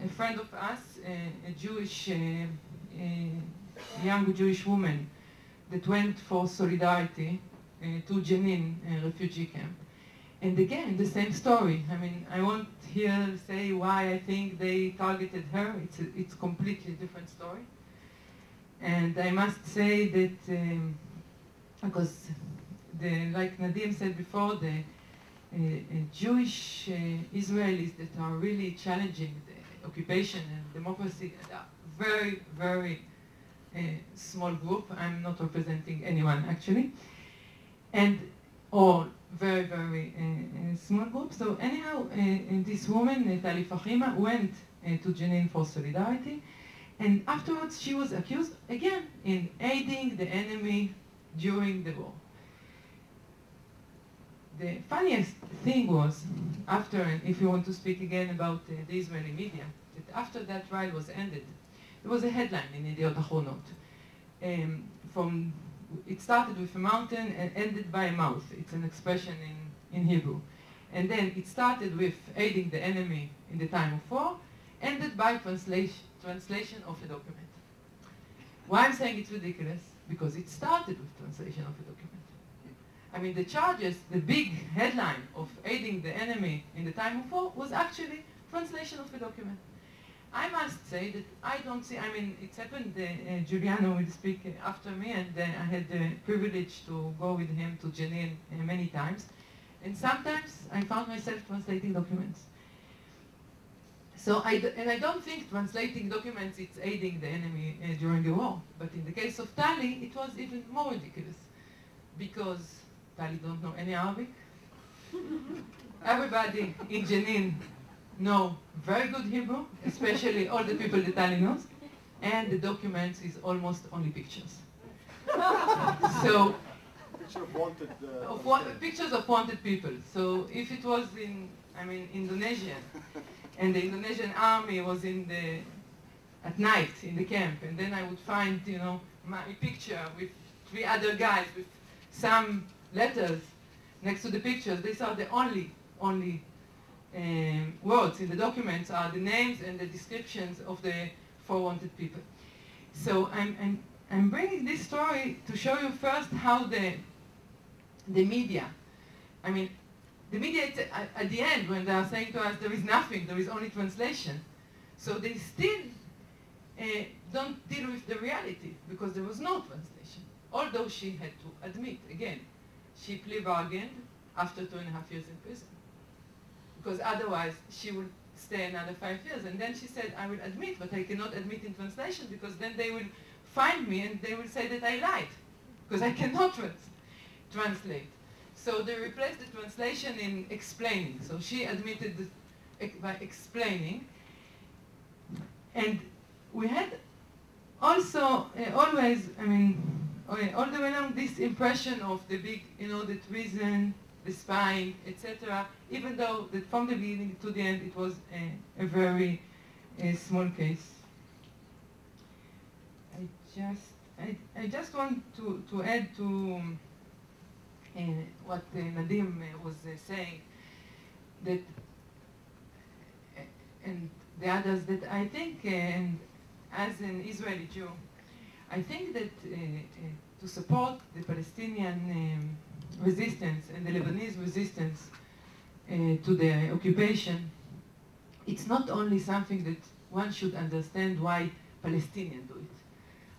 a friend of us, a Jewish, young Jewish woman that went for solidarity to Jenin refugee camp. And again, the same story. I mean, I won't here say why I think they targeted her. It's a completely different story. And I must say that, because like Nadim said before, the Jewish Israelis that are really challenging the occupation and democracy are very, very small group. I'm not representing anyone actually. Or very, very small group. So anyhow, this woman, Tali Fahima, went to Jenin for solidarity. And afterwards, she was accused, again, in aiding the enemy during the war. The funniest thing was, after, if you want to speak again about the Israeli media, that after that trial was ended, there was a headline in Yediot Achronot. It started with a mountain and ended by a mouth. It's an expression in Hebrew. And then it started with aiding the enemy in the time of war, ended by translation of a document. Why I'm saying it's ridiculous? Because it started with translation of a document. I mean, the charges, the big headline of aiding the enemy in the time of war was actually translation of a document. I must say that I don't see, I mean, it's happened, Giuliano will speak after me, and I had the privilege to go with him to Jenin many times. And sometimes I found myself translating documents. So I don't think translating documents, it's aiding the enemy during the war. But in the case of Tali, it was even more ridiculous. Because Tali don't know any Arabic. Everybody in Jenin know very good Hebrew, especially all the people that Tali knows, and the documents is almost only pictures. So, pictures of wanted people. So if it was in, I mean, Indonesian, and the Indonesian army was at night in the camp, and then I would find, you know, my picture with 3 other guys with some letters next to the pictures. These are the only words in the documents are the names and the descriptions of the 4 wanted people. So I'm bringing this story to show you first how the media, I mean, the media at the end when they are saying to us there is nothing, there is only translation. So they still don't deal with the reality because there was no translation. Although she had to admit, again, she plea bargained after 2.5 years in prison. Because otherwise she would stay another 5 years. And then she said, I will admit, but I cannot admit in translation because then they will find me and they will say that I lied. Because I cannot translate. So they replaced the translation in explaining. So she admitted by explaining. And we had also always, I mean, all the way along, this impression of the big, the treason, the spying, etc., even though that from the beginning to the end it was a very small case. I just want to add to what Nadim was saying, that and the others, that I think, and as an Israeli Jew, I think that to support the Palestinian resistance and the Lebanese resistance to the occupation, it's not only something that one should understand why Palestinians do it.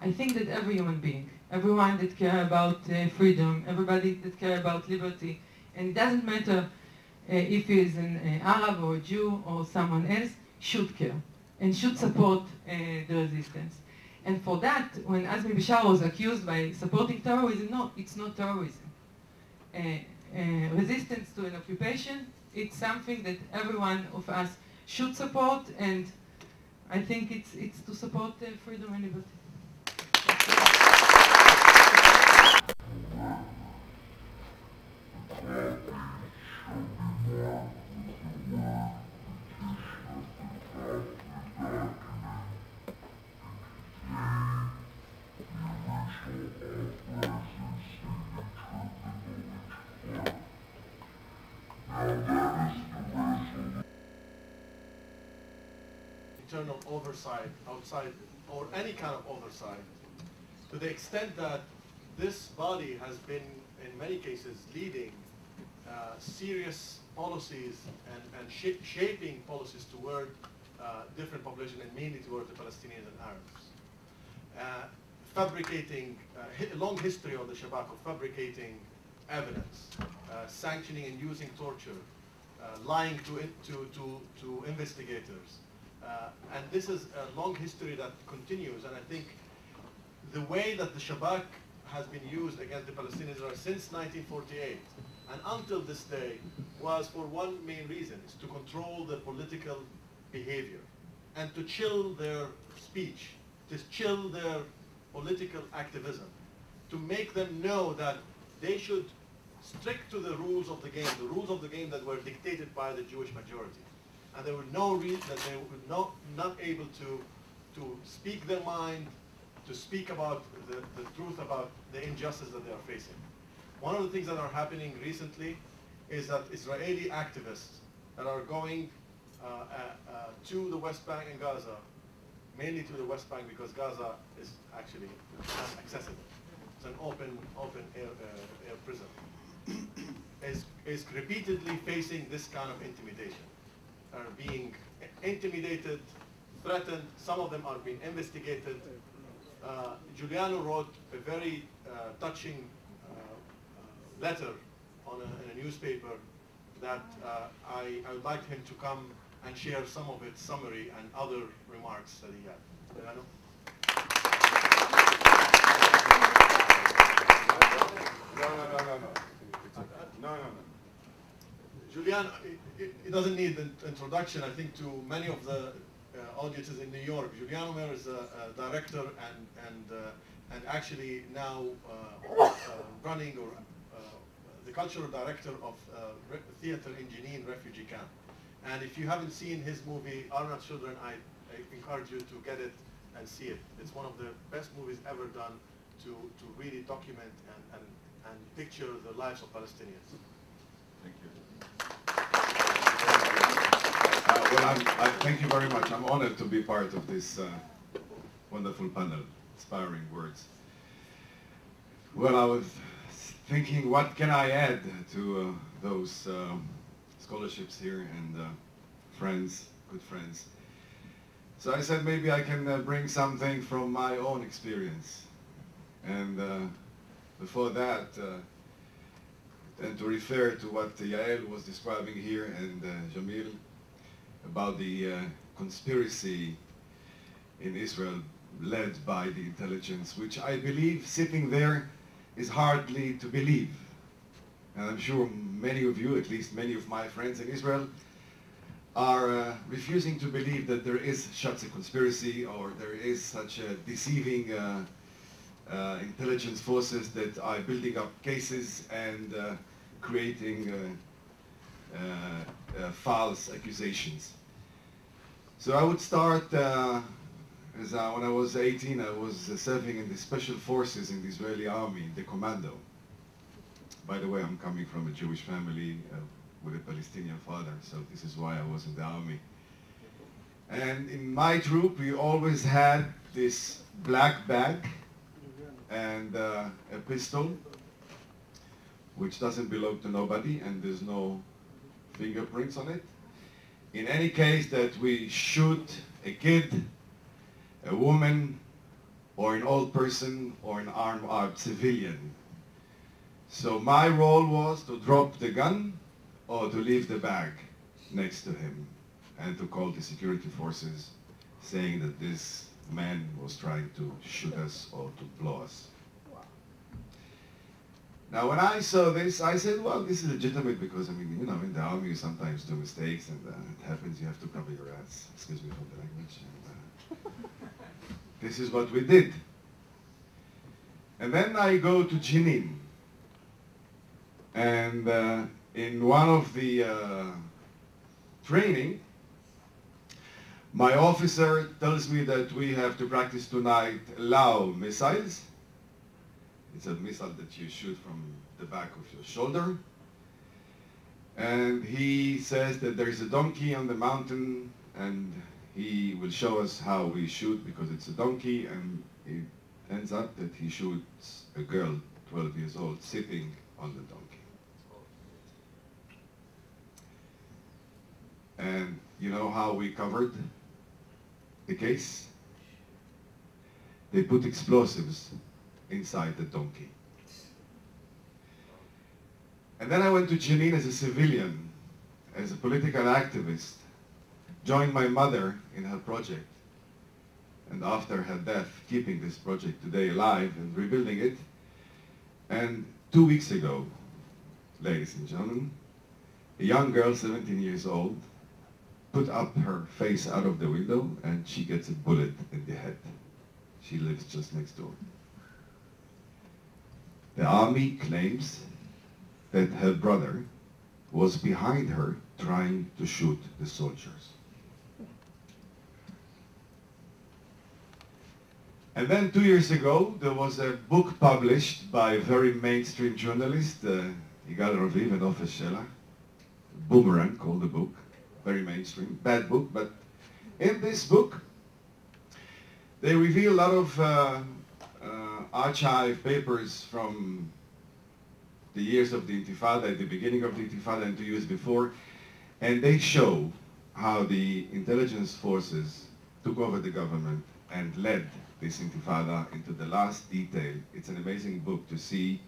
I think that every human being, everyone that cares about freedom, everybody that cares about liberty, and it doesn't matter if he is an Arab or a Jew or someone else, should care and should support the resistance. And for that, when Azmi Bishara was accused by supporting terrorism, no, it's not terrorism. Resistance to an occupation, it's something that every one of us should support, and I think it's to support freedom and liberty. Internal oversight outside, or any kind of oversight, to the extent that this body has been, in many cases, leading serious policies and shaping policies toward different populations, and mainly toward the Palestinians and Arabs. Fabricating, a long history of the Shabak of fabricating evidence, sanctioning and using torture, lying to investigators. And this is a long history that continues, and I think the way that the Shabak has been used against the Palestinians since 1948 and until this day was for one main reason, is to control their political behavior and to chill their speech, to chill their political activism, to make them know that they should stick to the rules of the game that were dictated by the Jewish majority. And there was no reason that they were not able to speak their mind, to speak about the truth about the injustice that they are facing. One of the things that are happening recently is that Israeli activists that are going to the West Bank and Gaza, mainly to the West Bank because Gaza is actually accessible. It's an open air prison. Is repeatedly facing this kind of intimidation. Are being intimidated, threatened, some of them are being investigated. Giuliano wrote a very touching letter in a newspaper that I would like him to come and share some of its summary and other remarks that he had. Giuliano? No. Julian, it doesn't need an introduction, I think, to many of the audiences in New York. Julian Omer is a director and actually now running or the cultural director of theater in Jenin refugee camp. And if you haven't seen his movie, Are Not Children, I encourage you to get it and see it. It's one of the best movies ever done to really document and picture the lives of Palestinians. Thank you. Thank you very much. I'm honored to be part of this wonderful panel, inspiring words. Well, I was thinking, what can I add to those scholarships here and friends, good friends. So I said maybe I can bring something from my own experience. And before that, and to refer to what Yael was describing here and Jamil about the conspiracy in Israel led by the intelligence, which I believe sitting there is hardly to believe. And I'm sure many of you, at least many of my friends in Israel, are refusing to believe that there is such a conspiracy or there is such a deceiving intelligence forces that are building up cases and creating false accusations. So I would start, when I was 18, I was serving in the special forces in the Israeli army, the commando. By the way, I'm coming from a Jewish family with a Palestinian father, so this is why I was in the army. And in my troop, we always had this black bag and a pistol, which doesn't belong to nobody, and there's no fingerprints on it. In any case that we shoot a kid, a woman, or an old person, or an armed civilian. So my role was to drop the gun or to leave the bag next to him and to call the security forces saying that this man was trying to shoot us or to blow us. Now when I saw this, I said, well, this is legitimate because, I mean, you know, in the army you sometimes do mistakes and it happens, you have to cover your ass. Excuse me for the language. And, this is what we did. And then I go to Jenin. And in one of the training, my officer tells me that we have to practice tonight Lao missiles. It's a missile that you shoot from the back of your shoulder. And he says that there is a donkey on the mountain and he will show us how we shoot because it's a donkey, and it ends up that he shoots a girl, 12 years old, sitting on the donkey. And you know how we covered the case? They put explosives inside the donkey. And then I went to Jenin as a civilian, as a political activist, joined my mother in her project, and after her death, keeping this project today alive and rebuilding it. And 2 weeks ago, ladies and gentlemen, a young girl, 17 years old, put up her face out of the window and she gets a bullet in the head. She lives just next door. The army claims that her brother was behind her trying to shoot the soldiers. And then 2 years ago, there was a book published by a very mainstream journalist, Yigal Raviv and Ofer Shelah, Boomerang called the book, very mainstream, bad book, but in this book, they reveal a lot of archive papers from the years of the Intifada, the beginning of the Intifada and 2 years before, and they show how the intelligence forces took over the government and led this Intifada into the last detail. It's an amazing book to see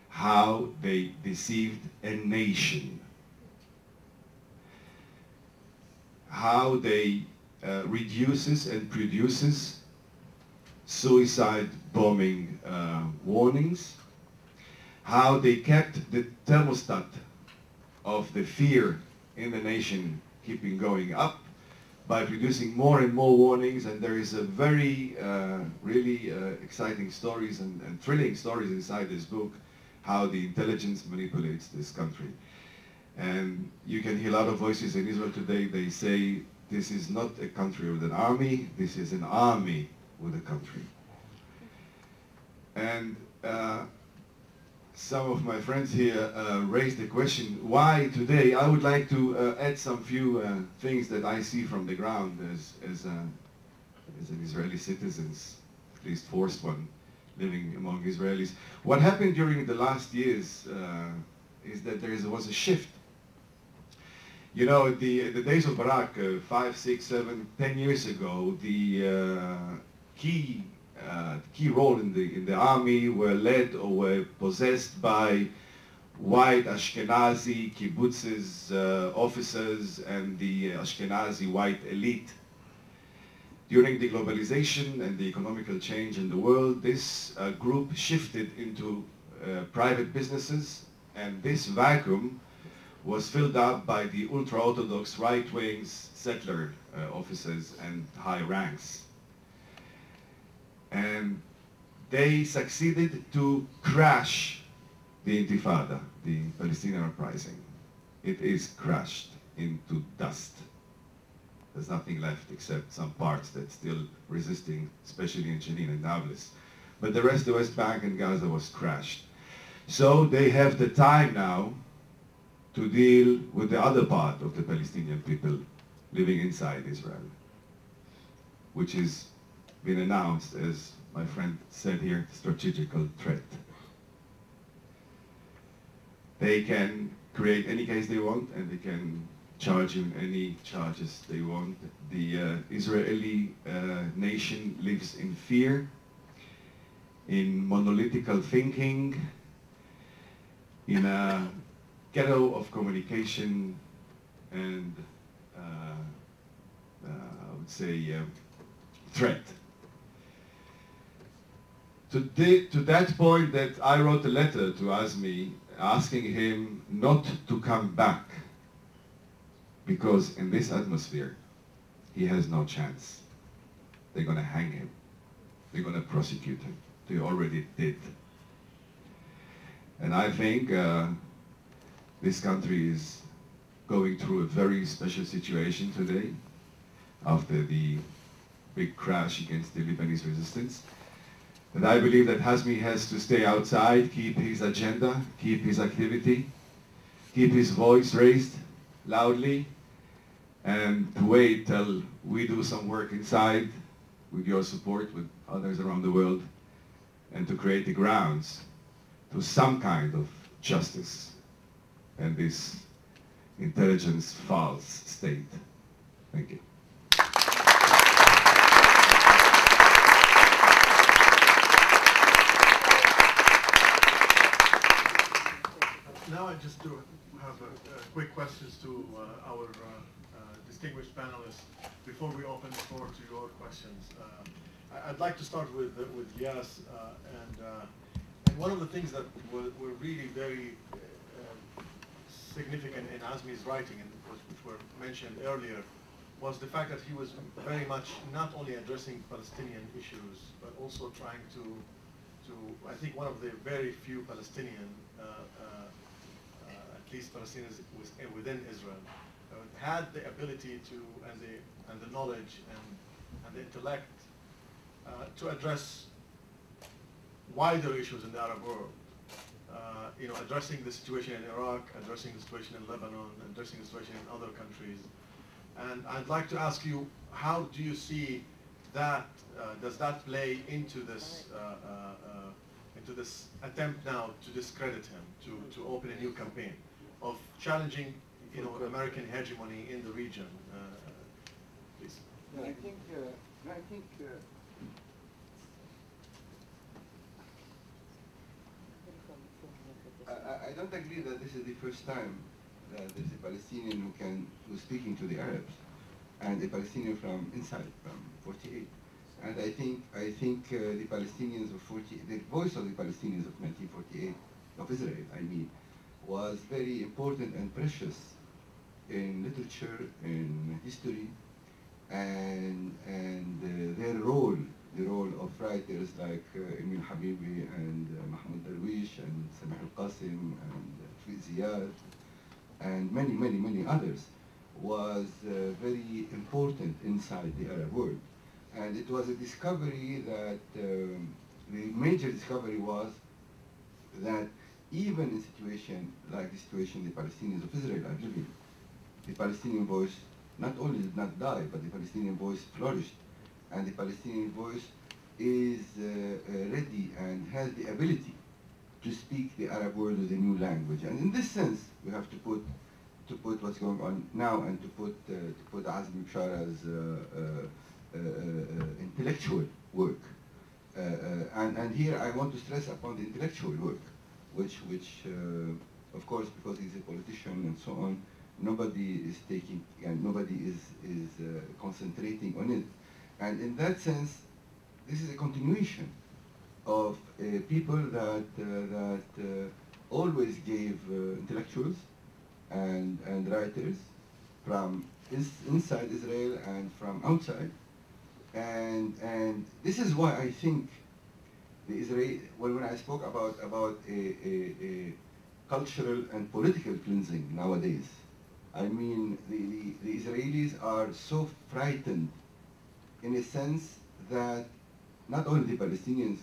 how they deceived a nation, how they reduces and produces suicide bombing warnings, how they kept the thermostat of the fear in the nation keeping going up by producing more and more warnings. And there is a very really exciting stories and thrilling stories inside this book, how the intelligence manipulates this country. And you can hear a lot of voices in Israel today. They say this is not a country with an army, this is an army with a country. And some of my friends here raised the question, why today? I would like to add some few things that I see from the ground as an Israeli citizen, at least forced one, living among Israelis. What happened during the last years is that there was a shift. You know, the days of Barak, 5, 6, 7, 10 years ago, the key role in the army were led or were possessed by white Ashkenazi kibbutzes, officers, and the Ashkenazi white elite. During the globalization and the economical change in the world, this group shifted into private businesses, and this vacuum was filled up by the ultra-Orthodox right-wing settler officers and high ranks. And they succeeded to crash the Intifada, the Palestinian uprising. It is crashed into dust. There's nothing left except some parts that's still resisting, especially in Jenin and Nablus. But the rest, the West Bank and Gaza was crashed. So they have the time now to deal with the other part of the Palestinian people living inside Israel, which has been announced as, my friend said here, strategical threat. They can create any case they want, and they can charge him any charges they want. The Israeli nation lives in fear, in monolithical thinking, in a ghetto of communication and I would say threat. To that point that I wrote a letter to Azmi asking him not to come back, because in this atmosphere he has no chance. They're going to hang him. They're going to prosecute him. They already did. And I think this country is going through a very special situation today after the big crash against the Lebanese resistance. And I believe that Hazmi has to stay outside, keep his agenda, keep his activity, keep his voice raised loudly, and to wait till we do some work inside with your support, with others around the world, and to create the grounds to some kind of justice in this intelligence false state. Thank you. Now I just do have quick questions to our distinguished panelists before we open the floor to your questions. I'd like to start with Yas, and one of the things that were really very significant in Azmi's writing, and which were mentioned earlier, was the fact that he was very much not only addressing Palestinian issues, but also trying to I think one of the very few Palestinian, at least Palestinians within Israel, had the ability to, and the knowledge and the intellect to address wider issues in the Arab world. You know, addressing the situation in Iraq, addressing the situation in Lebanon, addressing the situation in other countries. And I'd like to ask you, how do you see that, does that play into this attempt now to discredit him, to open a new campaign of challenging, you know, American hegemony in the region? Please. I think I don't agree that this is the first time that there's a Palestinian who's speaking to the Arabs, and a Palestinian from inside, from 48. And I think the Palestinians of the voice of the Palestinians of 1948, of Israel, I mean, was very important and precious in literature, in history, and their role, the role of writers like Emil Habibi and Mahmoud Darwish and Samih al-Qasim and Tariq Ziyad and many others, was very important inside the Arab world. And it was a discovery that, the major discovery was that even in a situation like the situation the Palestinians of Israel are living, the Palestinian voice not only did not die, but the Palestinian voice flourished. And the Palestinian voice is ready and has the ability to speak the Arab world with a new language. And in this sense, we have to put what's going on now and to put Azmi Bishara's intellectual work. And here I want to stress upon the intellectual work, which of course, because he's a politician and so on, nobody is taking, and nobody is concentrating on it. And in that sense, this is a continuation of people that always gave intellectuals and writers from inside Israel and from outside. And this is why I think the Israeli, when I spoke about a cultural and political cleansing nowadays, I mean the Israelis are so frightened in a sense that not only the Palestinians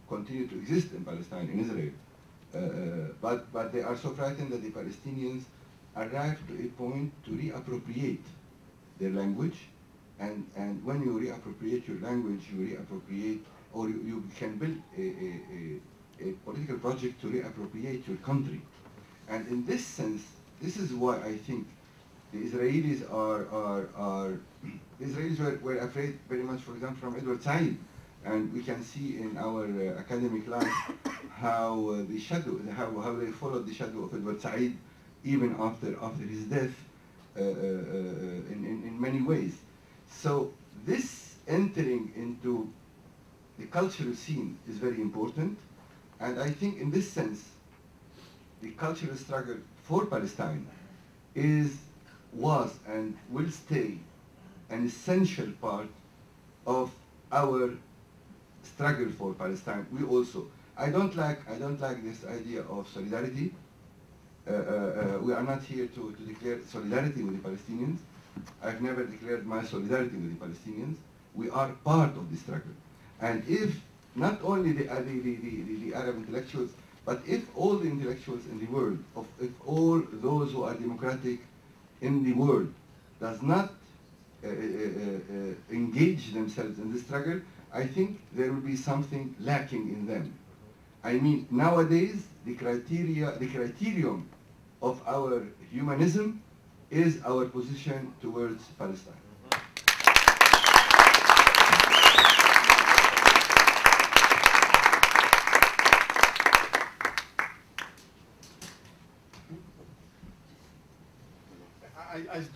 continue to exist in Palestine, in Israel, but they are so frightened that the Palestinians arrive to a point to reappropriate their language, and when you reappropriate your language, you reappropriate, or you can build a political project to reappropriate your country. And in this sense, this is why I think the Israelis the Israelis were afraid very much, for example, from Edward Said. And we can see in our academic life how the shadow, how they followed the shadow of Edward Said even after his death in many ways. So this entering into the cultural scene is very important, and I think in this sense the cultural struggle for Palestine was and will stay an essential part of our struggle for Palestine. We also, I don't like this idea of solidarity. We are not here to declare solidarity with the Palestinians. I've never declared my solidarity with the Palestinians. We are part of the struggle. And if not only the Arab intellectuals, but if all the intellectuals in the world, if all those who are democratic in the world does not engage themselves in the struggle, I think there will be something lacking in them. I mean, nowadays, the criterion of our humanism is our position towards Palestine.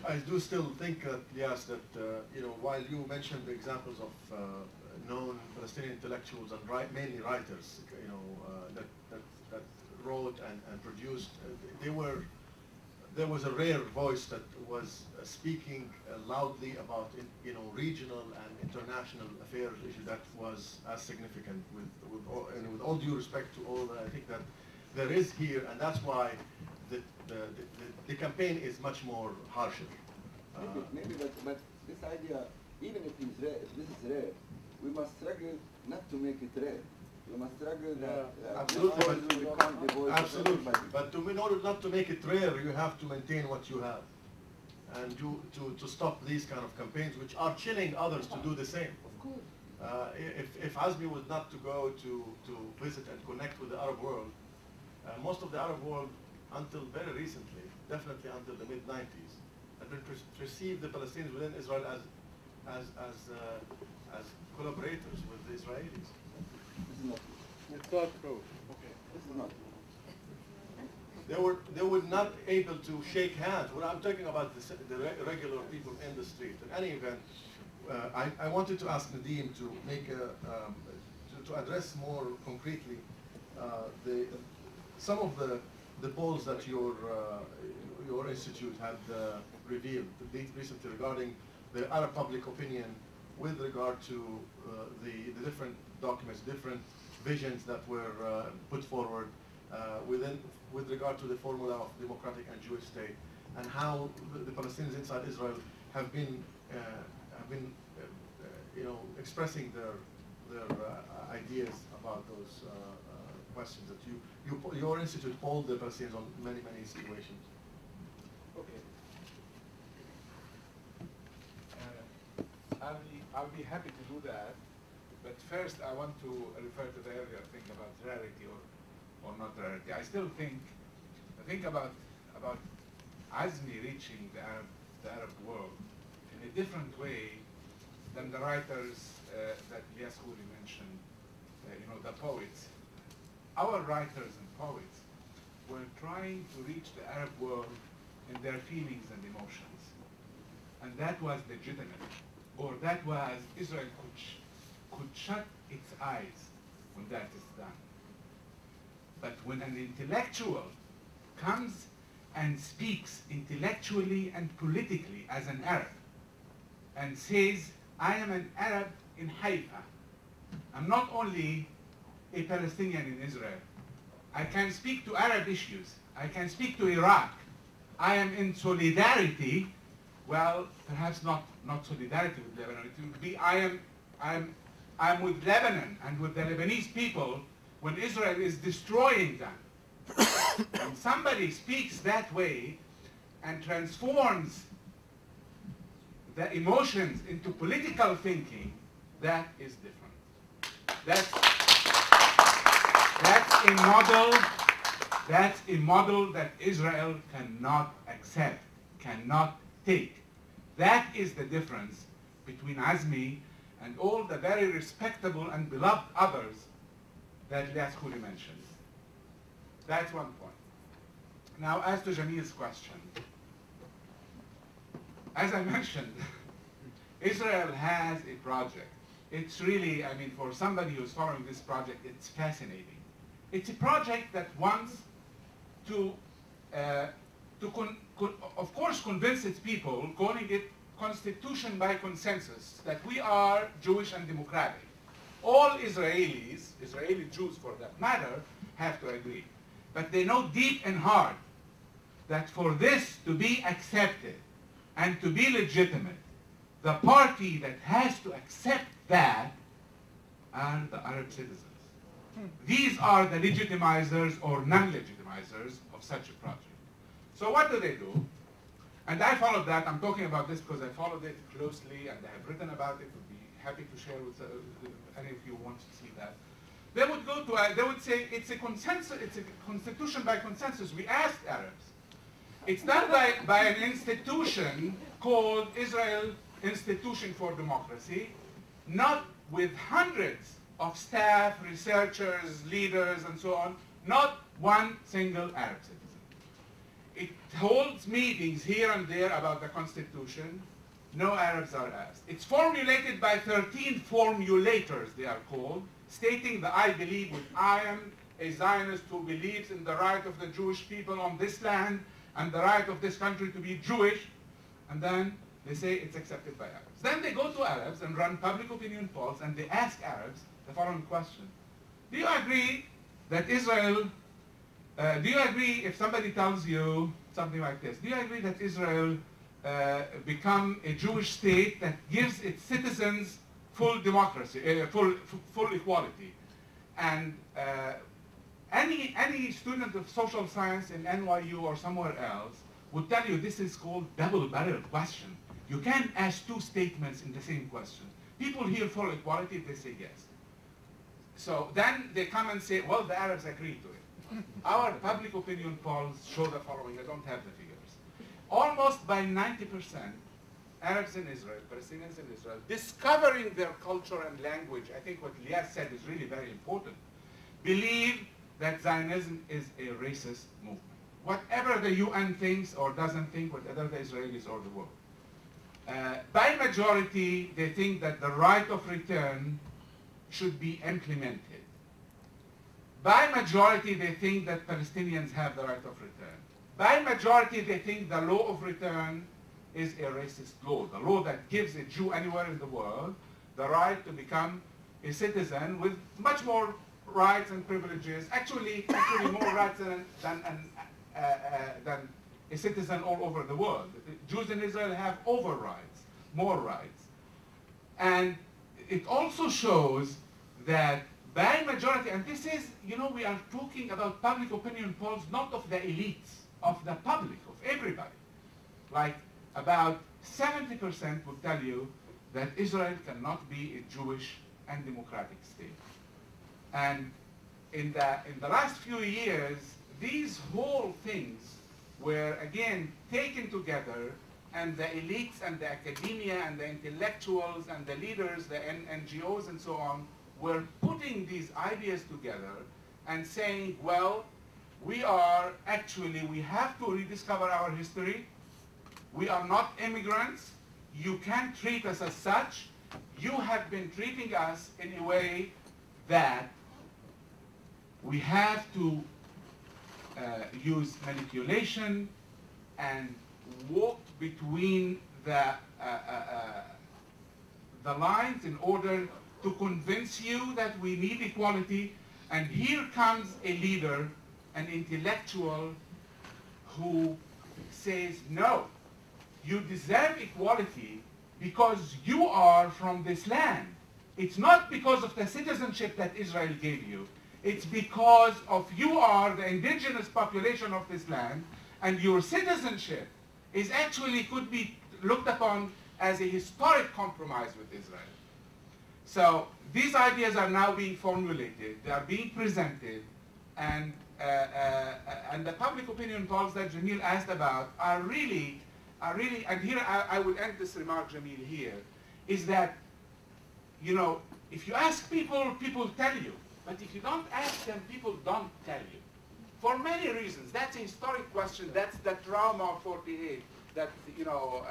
I do still think, yes, that while you mentioned the examples of known Palestinian intellectuals and mainly writers, that wrote and produced, there was a rare voice that was speaking loudly about regional and international affairs issue that was as significant. With all due respect to all that, I think that there is here, and that's why the campaign is much more harsher. Maybe, but this idea, even if it's rare, if this is rare, we must struggle not to make it rare. We must struggle that absolutely. But in order not to make it rare, you have to maintain what you have, and to stop these kind of campaigns, which are chilling others to do the same. Of course. If Azmi was not to go to visit and connect with the Arab world, most of the Arab world, until very recently, definitely until the mid-90s, had been perceived the Palestinians within Israel as collaborators with the Israelis. This is not true. It's not true. Okay. This is not true. They were not able to shake hands. Well, I'm talking about the regular people in the street. In any event, I wanted to ask Nadim to make to address more concretely some of the polls that your institute had revealed recently regarding the Arab public opinion with regard to the different documents, different visions that were put forward with regard to the formula of democratic and Jewish state, and how the Palestinians inside Israel have been expressing their ideas about those questions that your institute polled the Palestinians on many situations. Okay. I'll be happy to do that, but first I want to refer to the earlier thing about rarity or not rarity. I still think about Azmi reaching the Arab world in a different way than the writers that Ilyas Khoury mentioned, the poets. Our writers and poets were trying to reach the Arab world in their feelings and emotions. And that was legitimate, or that was, Israel could shut its eyes when that is done. But when an intellectual comes and speaks intellectually and politically as an Arab and says, I am an Arab in Haifa. I'm not only a Palestinian in Israel. I can speak to Arab issues. I can speak to Iraq. I am in solidarity, well, perhaps not solidarity with Lebanon. It would be I'm with Lebanon and with the Lebanese people when Israel is destroying them. When somebody speaks that way and transforms the emotions into political thinking, that is different. That's a model that Israel cannot accept, cannot take. That is the difference between Azmi and all the very respectable and beloved others that Ilyas Khoury mentioned. That's one point. Now, as to Jamil's question, as I mentioned, Israel has a project. It's really, I mean, for somebody who's following this project, it's fascinating. It's a project that wants to of course, convince its people, calling it constitution by consensus, that we are Jewish and democratic. All Israelis, Israeli Jews for that matter, have to agree. But they know deep and hard that for this to be accepted and to be legitimate, the party that has to accept that are the Arab citizens. These are the legitimizers or non-legitimizers of such a project. So what do they do? And I followed that. I'm talking about this because I followed it closely and I have written about it. Would be happy to share with any of you who want to see that. They would go to, they would say, it's a consensus, it's a constitution by consensus. We asked Arabs. It's done by an institution called Israel Institution for Democracy, not with hundreds of staff, researchers, leaders, and so on, not one single Arab citizen. It holds meetings here and there about the Constitution. No Arabs are asked. It's formulated by 13 formulators, they are called, stating that I believe with I am a Zionist who believes in the right of the Jewish people on this land and the right of this country to be Jewish. And then they say it's accepted by Arabs. Then they go to Arabs and run public opinion polls and they ask Arabs the following question. Do you agree that Israel, do you agree if somebody tells you something like this, do you agree that Israel become a Jewish state that gives its citizens full democracy, full equality? And any student of social science in NYU or somewhere else would tell you this is called double-barrel question. You can't ask two statements in the same question. People hear full equality, they say yes. So then they come and say, well, the Arabs agree to it. Our public opinion polls show the following. I don't have the figures. Almost by 90%, Arabs in Israel, Palestinians in Israel, discovering their culture and language, I think what Ilyas said is really very important, believe that Zionism is a racist movement. Whatever the UN thinks or doesn't think, whatever the Israelis or the world. By majority, they think that the right of return should be implemented. By majority, they think that Palestinians have the right of return. By majority, they think the law of return is a racist law, the law that gives a Jew anywhere in the world the right to become a citizen with much more rights and privileges, actually more rights than a citizen all over the world. Jews in Israel have overrights, more rights. And it also shows that by majority, and this is, you know, we are talking about public opinion polls, not of the elites, of the public, of everybody. Like about 70% would tell you that Israel cannot be a Jewish and democratic state. And in the last few years, these whole things were again taken together, and the elites and the academia and the intellectuals and the leaders, the NGOs and so on, were putting these ideas together and saying, well, we have to rediscover our history. We are not immigrants. You can't treat us as such. You have been treating us in a way that we have to use manipulation, and walked between the lines in order to convince you that we need equality. And here comes a leader, an intellectual, who says, no, you deserve equality because you are from this land. It's not because of the citizenship that Israel gave you. It's because of you are the indigenous population of this land, and your citizenship is actually could be looked upon as a historic compromise with Israel. So these ideas are now being formulated, they are being presented, and the public opinion polls that Jamil asked about are really, and here I will end this remark, Jamil, here, is that, you know, if you ask people, people tell you. But if you don't ask them, people don't tell you. For many reasons. That's a historic question. That's the trauma of 48. That, you know,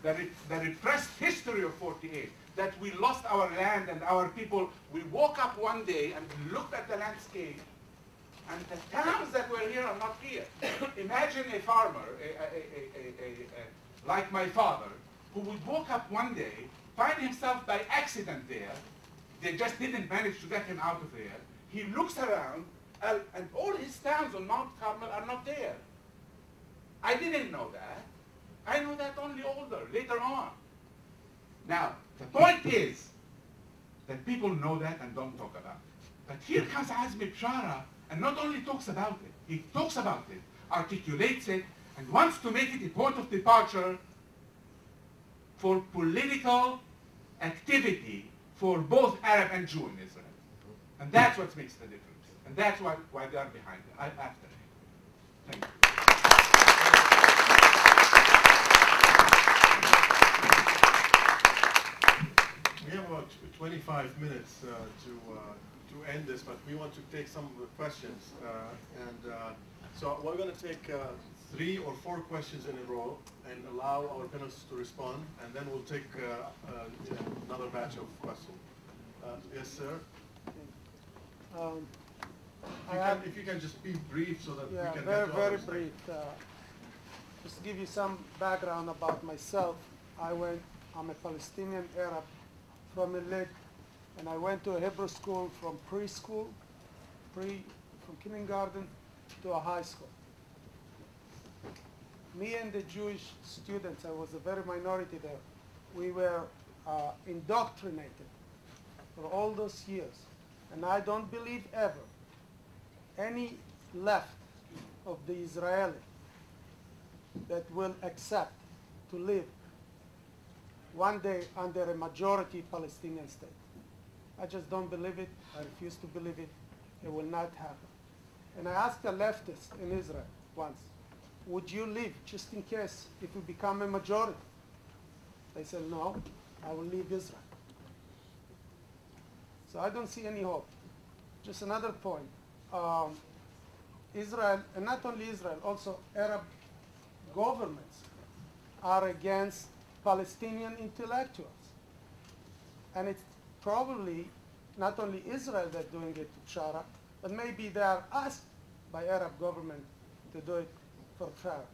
the repressed history of 48. That we lost our land and our people. We woke up one day and looked at the landscape, and the towns that were here are not here. Imagine a farmer, like my father, who would wake up one day, find himself by accident there. They just didn't manage to get him out of there. He looks around, and all his towns on Mount Carmel are not there. I didn't know that. I know that only later on. Now, the point is that people know that and don't talk about it. But here comes Azmi Bishara, and not only talks about it, he talks about it, articulates it, and wants to make it a point of departure for political activity for both Arab and Jew in Israel. And that's what makes the difference. And that's why they are behind it, after it. Thank you. We have about 25 minutes to end this, but we want to take some of the questions. So we're going to take 3 or 4 questions in a row and allow our panelists to respond, and then we'll take another batch of questions. Yes, sir? If you can just be brief so that we can get to very brief. Just to give you some background about myself, I'm a Palestinian Arab from Elit, and I went to a Hebrew school from preschool, from kindergarten to a high school. Me and the Jewish students, I was a very minority there, we were indoctrinated for all those years. And I don't believe ever any left of the Israeli that will accept to live one day under a majority Palestinian state. I just don't believe it. I refuse to believe it. It will not happen. And I asked a leftist in Israel once, would you leave just in case if we become a majority? They said, no, I will leave Israel. So I don't see any hope. Just another point. Israel, and not only Israel, also Arab governments are against Palestinian intellectuals. And it's probably not only Israel that's doing it to Bishara, but maybe they are asked by Arab government to do it for Bishara.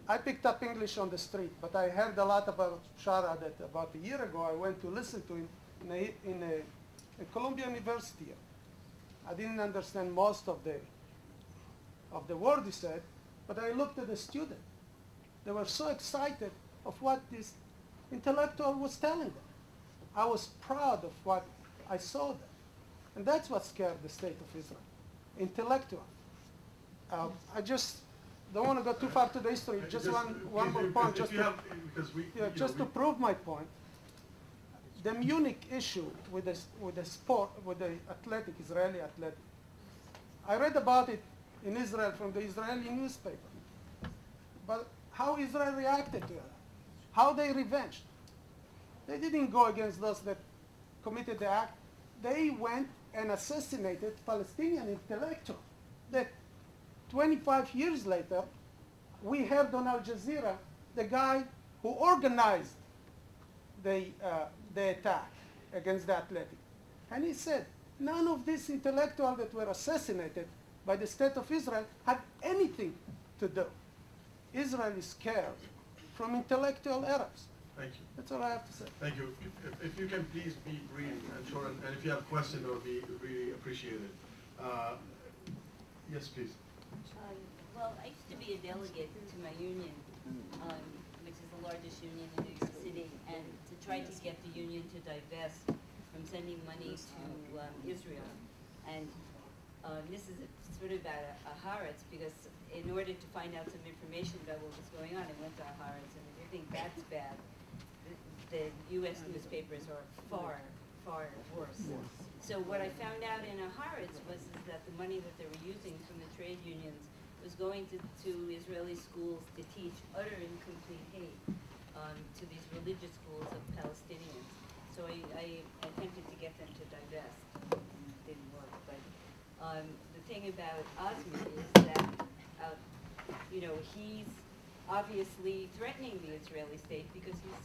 I picked up English on the street, but I heard a lot about Bishara that about a year ago I went to listen to him in Columbia University. I didn't understand most of the word he said, but I looked at the student. They were so excited of what this intellectual was telling them. I was proud of what I saw them. And that's what scared the state of Israel. Intellectual. I just don't want to go too far to the history. Just one more point. Just to prove my point. The Munich issue with the sport, with the Israeli athletic. I read about it in Israel from the Israeli newspaper. But how Israel reacted to it, how they revenged. They didn't go against those that committed the act. They went and assassinated Palestinian intellectuals that 25 years later, we heard on Al Jazeera the guy who organized the attack against the athletic. And he said, none of these intellectuals that were assassinated by the state of Israel had anything to do Israel is scared from intellectual Arabs. Thank you. That's all I have to say. Thank you. If you can please be brief and short, and if you have questions, it would be really appreciated. Yes, please. Well, I used to be a delegate to my union, which is the largest union in New York City, and to try to get the union to divest from sending money to Israel. And this is sort of about Haaretz, because in order to find out some information about what was going on, I went to Haaretz, and if you think that's bad, the U.S. newspapers are far, far worse. So what I found out in Haaretz was that the money that they were using from the trade unions was going to Israeli schools to teach utter and complete hate to these religious schools of Palestinians. So I attempted to get them to divest. Didn't work, but the thing about Azmi is that, he's obviously threatening the Israeli state because he's,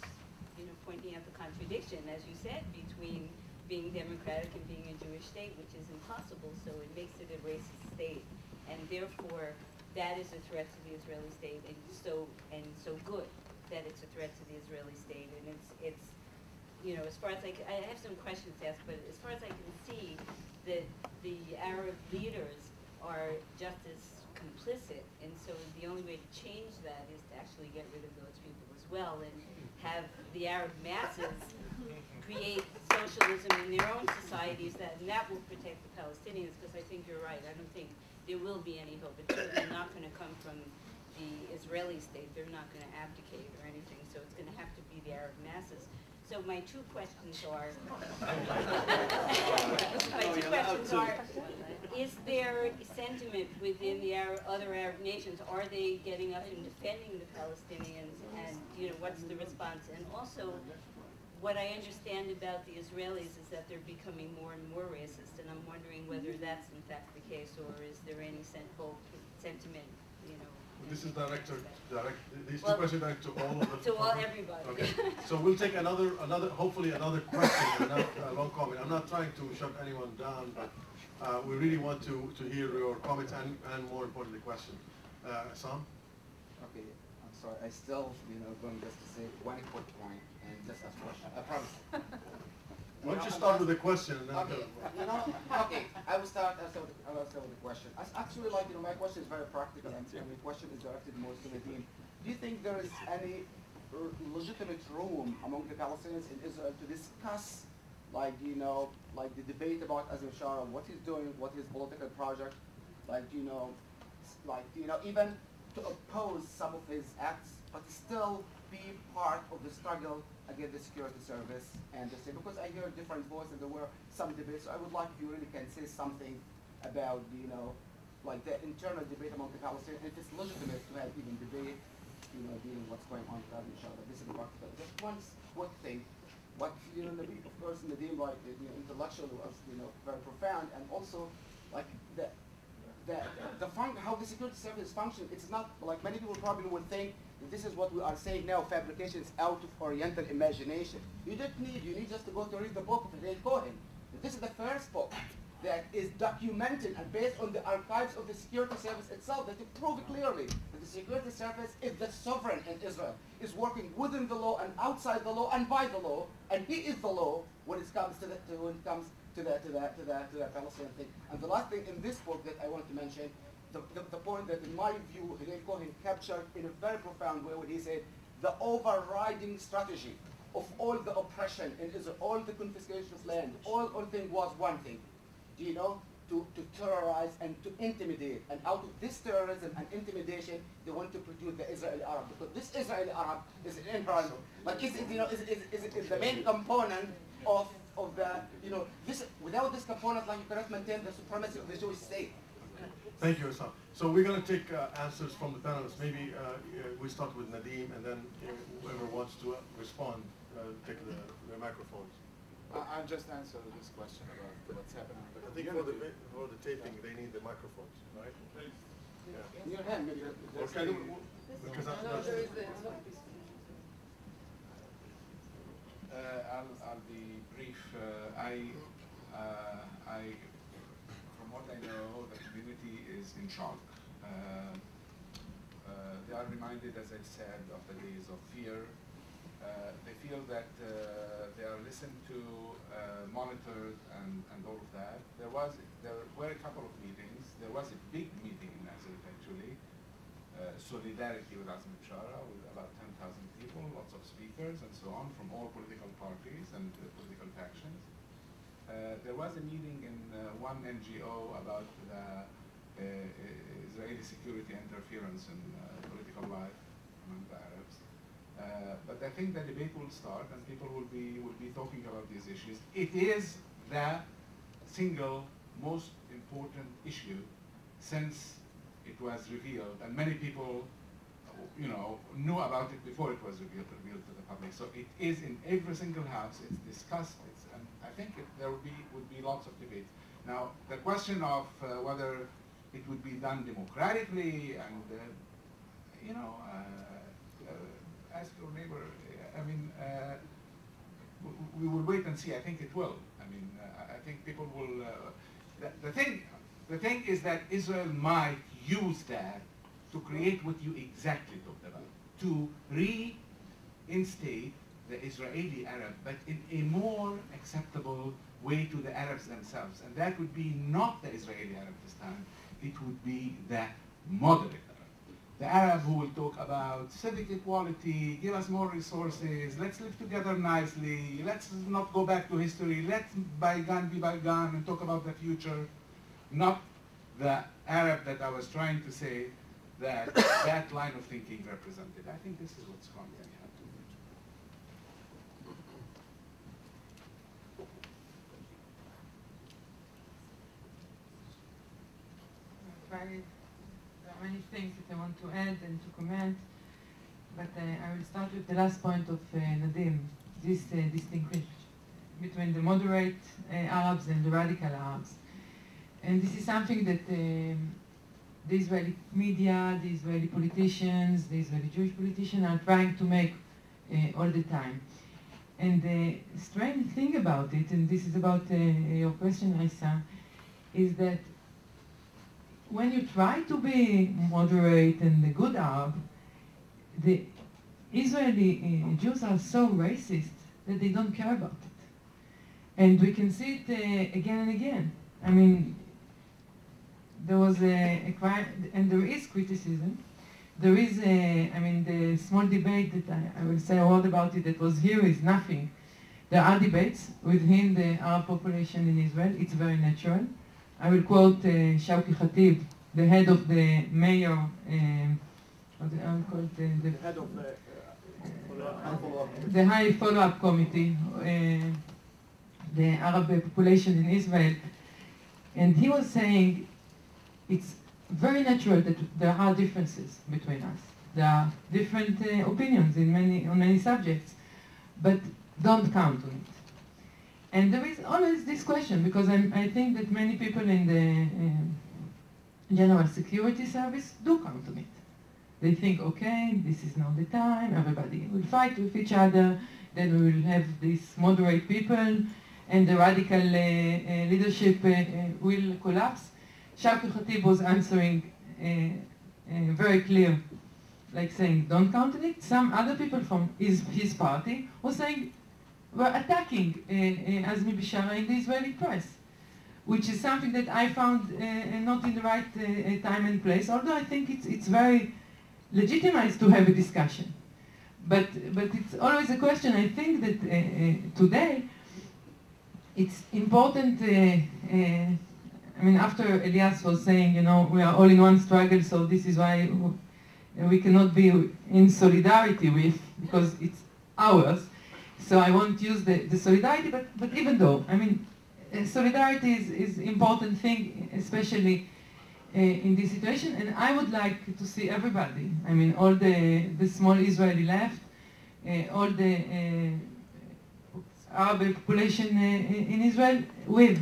pointing out the contradiction, as you said, between being democratic and being a Jewish state, which is impossible. So it makes it a racist state, and therefore that is a threat to the Israeli state, and so good that it's a threat to the Israeli state. And it's as far as I have some questions to ask, but as far as I can see, that the Arab leaders are just as complicit, and so the only way to change that is to actually get rid of those people as well, and have the Arab masses create socialism in their own societies, and that will protect the Palestinians, because I think you're right. I don't think there will be any hope. It's certainly not going to come from the Israeli state. They're not going to abdicate or anything, so it's going to have to be the Arab masses. So my two questions are, is there sentiment within the other Arab nations? Are they getting up and defending the Palestinians? And what's the response? And also, what I understand about the Israelis is that they're becoming more and more racist, and I'm wondering whether that's in fact the case, or is there any sentiment, This is these two questions direct to all of the... To all, everybody. Okay. So we'll take hopefully another question, and not a long comment. I'm not trying to shut anyone down, but we really want to hear your comments and more importantly, questions. Sam? Okay, I'm sorry. I still, going just to say one quick point and just ask a question. I promise. Why don't you start with the question? And then Okay, I will start with the question. Actually, my question is very practical, and my question is directed more to Nadim. Do you think there is any legitimate room among the Palestinians in Israel to discuss, the debate about Azmi Bishara, what he's doing, what his political project, even to oppose some of his acts, but still be part of the struggle against the security service and the state? Because I hear different voices, and there were some debates. So I would like if you really can say something about the internal debate among the Palestinians, if it's legitimate to have even debate, dealing with what's going on with Azmi Bishara. This is practical. Just one quick thing. What of course, Nadim, intellectually was very profound, and also how the security service function. It's not like many people probably would think that this is what we are saying now. Fabrication is out of Oriental imagination. You need just to go to read the book of Hillel Cohen. This is the first book that is documented and based on the archives of the security service itself, that to prove clearly that the security service is the sovereign in Israel, is working within the law and outside the law and by the law, and he is the law when it comes to the Palestinian thing. And the last thing in this book that I want to mention, the point that in my view Hillel Cohen captured in a very profound way when he said the overriding strategy of all the oppression in Israel, all the confiscation of land, all thing was one thing. To terrorize and to intimidate. And out of this terrorism and intimidation, they want to produce the Israeli Arab. Because this Israeli Arab is an inherent, is the main component of the, this, without this component, you cannot maintain the supremacy of the Jewish state. Thank you, Sam. So we're going to take answers from the panelists. Maybe we start with Nadim, and then whoever wants to respond, take the microphones. I'll just answer this question about what's happening. I think for the taping, they need the microphones, right? Yeah. In your hand, maybe. Because I'll be brief. From what I know, the community is in shock. they are reminded, as I said, of the days of fear. They feel that they are listened to, monitored, and all of that. There were a couple of meetings. There was a big meeting in Nazareth, actually. Solidarity with Azmi Bishara, with about 10,000 people, lots of speakers, and so on, from all political parties and political factions. There was a meeting in one NGO about the Israeli security interference in political life among the Arabs. But I think the debate will start, and people will be talking about these issues. It is the single most important issue since it was revealed, and many people, knew about it before it was revealed to the public. So it is in every single house. It's discussed. And I think there would be lots of debate. Now, the question of whether it would be done democratically and ask your neighbor. I mean, we will wait and see. I think it will. I mean, I think people will. The thing is that Israel might use that to create what you exactly talked about, to reinstate the Israeli Arab, but in a more acceptable way to the Arabs themselves. And that would be not the Israeli Arab this time. It would be the moderate Arab. The Arab who will talk about civic equality, give us more resources, let's live together nicely, let's not go back to history, let's bygone be bygone and talk about the future. Not the Arab that I was trying to say that that line of thinking represented. I think this is what's going to happen. There are many things that I want to add and to comment, but I will start with the last point of Nadim, this distinction between the moderate Arabs and the radical Arabs. And this is something that the Israeli media, the Israeli politicians, the Israeli Jewish politicians are trying to make all the time. And the strange thing about it, and this is about your question, Isa, is that when you try to be moderate and a good Arab, the Israeli Jews are so racist that they don't care about it. And we can see it again and again. I mean, there was a and there is criticism. There is the small debate that I will say a word about it that was here is nothing. There are debates within the Arab population in Israel. It's very natural. I will quote Shawki Khatib, the head of the mayor, the High Follow-Up Committee, the Arab population in Israel, and he was saying it's very natural that there are differences between us. There are different opinions on many subjects, but don't count on it. And there is always this question, because I think that many people in the General Security Service do count on it. They think, okay, this is not the time, everybody will fight with each other, then we will have these moderate people, and the radical leadership will collapse. Shawki Khatib was answering very clear, like saying, don't count on it. Some other people from his party were attacking Azmi Bishara in the Israeli press, which is something that I found not in the right time and place, although I think it's very legitimized to have a discussion. But it's always a question. I think that today it's important, after Elias was saying, we are all in one struggle, so this is why we cannot be in solidarity with, because it's ours. So I won't use the solidarity, but even though, solidarity is important thing, especially in this situation, and I would like to see everybody, all the small Israeli left, all the Arab population in Israel with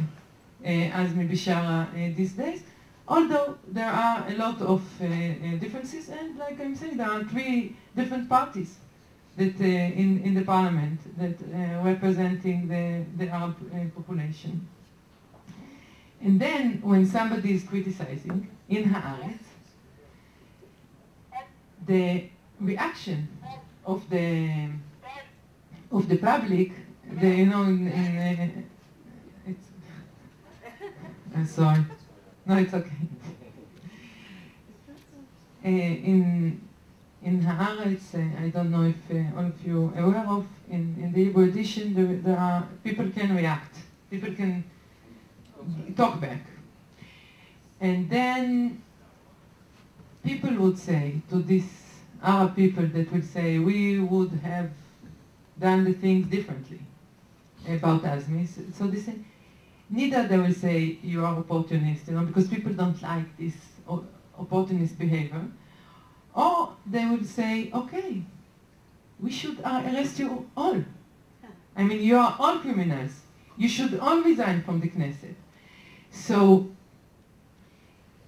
Azmi Bishara these days, although there are a lot of differences, and like I'm saying, there are 3 different parties that in the parliament that representing the Arab population. And then when somebody is criticizing in Haaretz, the reaction of the public, it's, I'm sorry. No, it's okay. In Haaretz, I don't know if all of you are aware of, in the Hebrew edition, there are, people can react. People can talk back. And then people would say to these Arab people that will say, we would have done the things differently about Azmi. So they say, neither they will say you are opportunist, because people don't like this opportunist behavior. Or they will say, okay, we should arrest you all. I mean, you are all criminals. You should all resign from the Knesset. So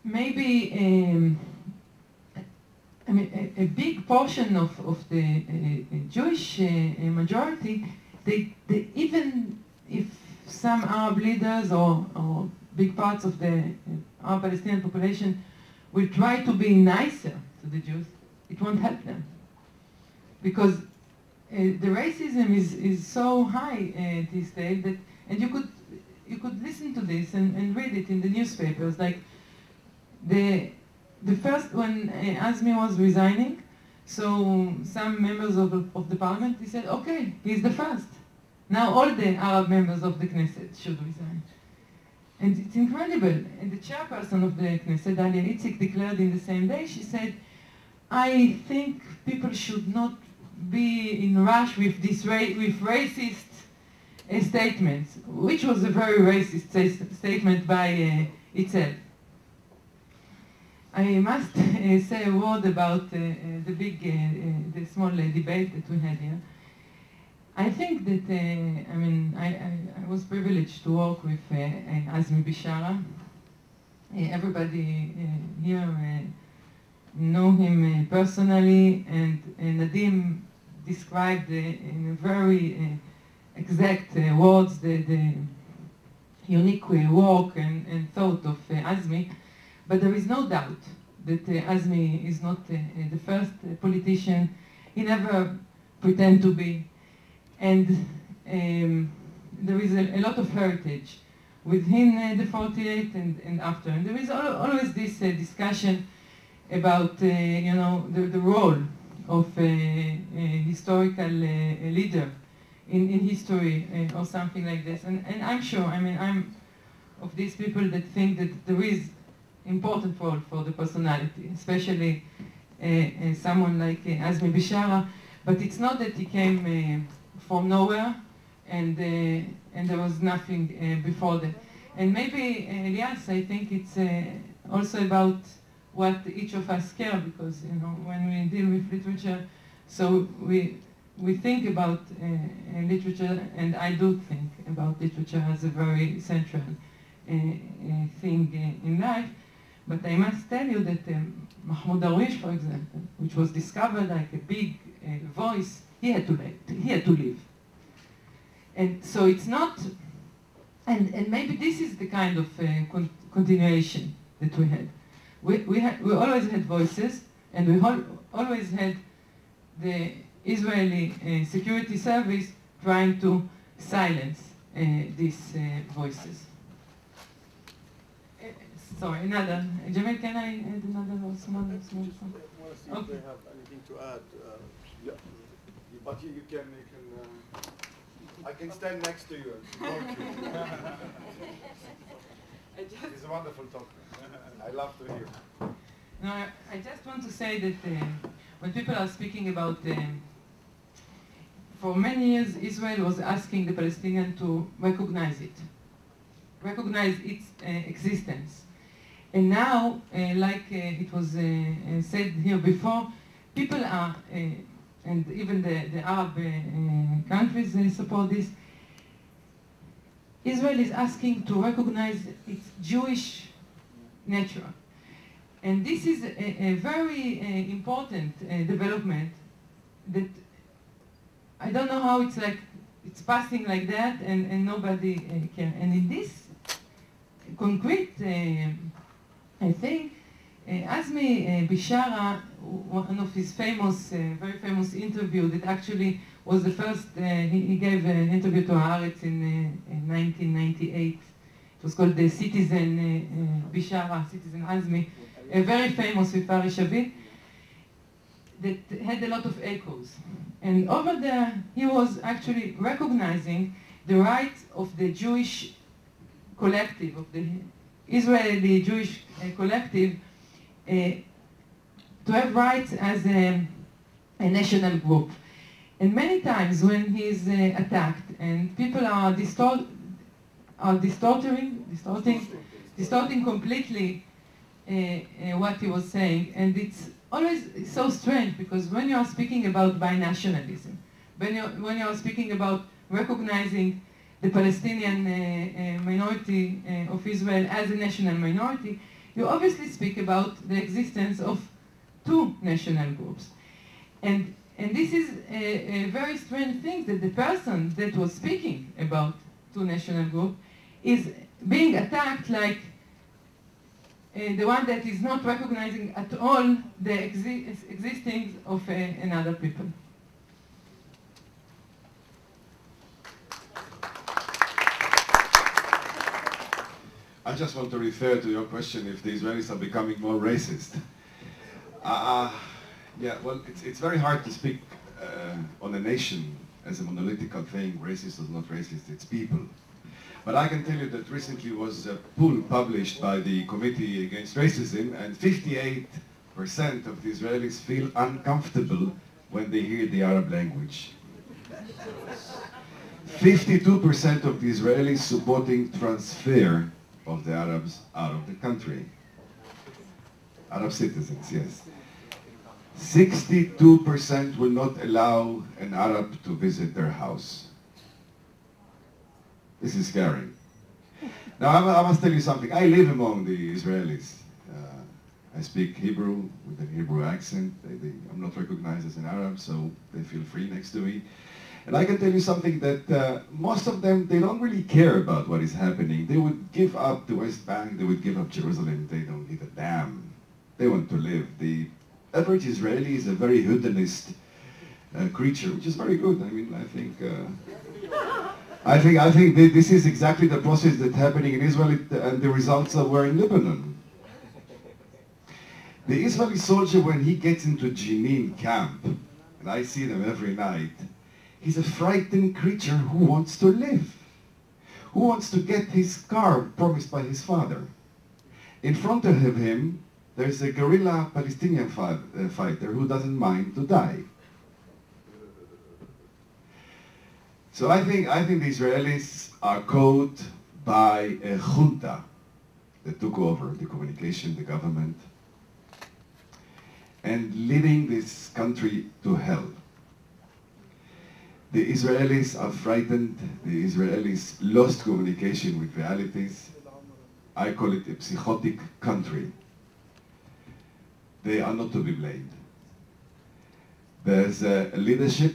maybe a big portion of the Jewish majority, they even if some Arab leaders or big parts of the Arab Palestinian population will try to be nicer to the Jews, it won't help them. Because the racism is so high these days that, and you could listen to this and read it in the newspapers. Like the first, when Azmi was resigning, so some members of the parliament, they said, okay, he's the first. Now all the Arab members of the Knesset should resign. And it's incredible. And the chairperson of the Knesset, Adalah-NY, declared in the same day, she said, I think people should not be in rush with racist statements, which was a very racist statement by itself. I must say a word about the small debate that we had here. I think that, I was privileged to work with Azmi Bishara. Everybody here know him personally, and Nadim described in very exact words the unique work and thought of Azmi. But there is no doubt that Azmi is not the first politician. He never pretended to be. And there is a lot of heritage within the 48 and after. And there is always this discussion about the role of a historical leader in history or something like this. And I'm sure, I'm of these people that think that there is important role for the personality, especially someone like Azmi Bishara. But it's not that he came from nowhere and there was nothing before that. And maybe, Elias, I think it's also about what each of us care, because when we deal with literature, so we think about literature, and I do think about literature as a very central thing in life. But I must tell you that Mahmoud Darwish, for example, which was discovered like a big voice, he had to leave. And so it's not, and maybe this is the kind of continuation that we had. We always had voices, and we always had the Israeli security service trying to silence these voices. Sorry, another. Jamil, can I add another small I want to see if they have anything to add. Yeah. But you can I can stand next to you and talk to you. He's a wonderful talker. I love to hear. No, I just want to say that when people are speaking about, for many years, Israel was asking the Palestinians to recognize its existence. And now, like it was said here before, people are, and even the Arab countries support this, Israel is asking to recognize its Jewish nature. And this is a very important development that I don't know how it's passing like that and nobody cares. And in this concrete, I think, Azmi Bishara, one of his famous, very famous interview that actually was the first, he gave an interview to Haaretz in 1998. It was called the Citizen Bishara, Citizen Azmi, very famous with Ari Shavit, that had a lot of echoes. And over there, he was actually recognizing the rights of the Jewish collective, of the Israeli Jewish collective, to have rights as a national group. And many times when he's attacked and people are distorting completely what he was saying, and it's always so strange because when you are speaking about binationalism, when you are speaking about recognizing the Palestinian minority of Israel as a national minority, you obviously speak about the existence of two national groups. And this is a very strange thing that the person that was speaking about two national groups is being attacked like the one that is not recognizing at all the existence of another people. I just want to refer to your question if the Israelis are becoming more racist. Yeah, well, it's very hard to speak on a nation as a monolithical thing, racist or not racist, it's people. But I can tell you that recently was a poll published by the Committee Against Racism, and 58% of the Israelis feel uncomfortable when they hear the Arab language. 52% of the Israelis supporting transfer of the Arabs out of the country. Arab citizens, yes. 62% will not allow an Arab to visit their house. This is scary. Now, I must tell you something. I live among the Israelis. I speak Hebrew with a Hebrew accent. I'm not recognized as an Arab, so they feel free next to me. And I can tell you something that most of them, they don't really care about what is happening. They would give up the West Bank, they would give up Jerusalem, they don't give a damn. They want to live. The average Israeli is a very hedonist creature, which is very good. I mean, I think this is exactly the process that's happening in Israel, and the results were in Lebanon. The Israeli soldier, when he gets into Jenin camp, and I see them every night, he's a frightened creature who wants to live, who wants to get his car promised by his father. In front of him, there's a guerrilla Palestinian fighter who doesn't mind to die. So I think the Israelis are caught by a junta that took over the communication, the government, and leading this country to hell. The Israelis are frightened. The Israelis lost communication with realities. I call it a psychotic country. They are not to be blamed. There's a leadership,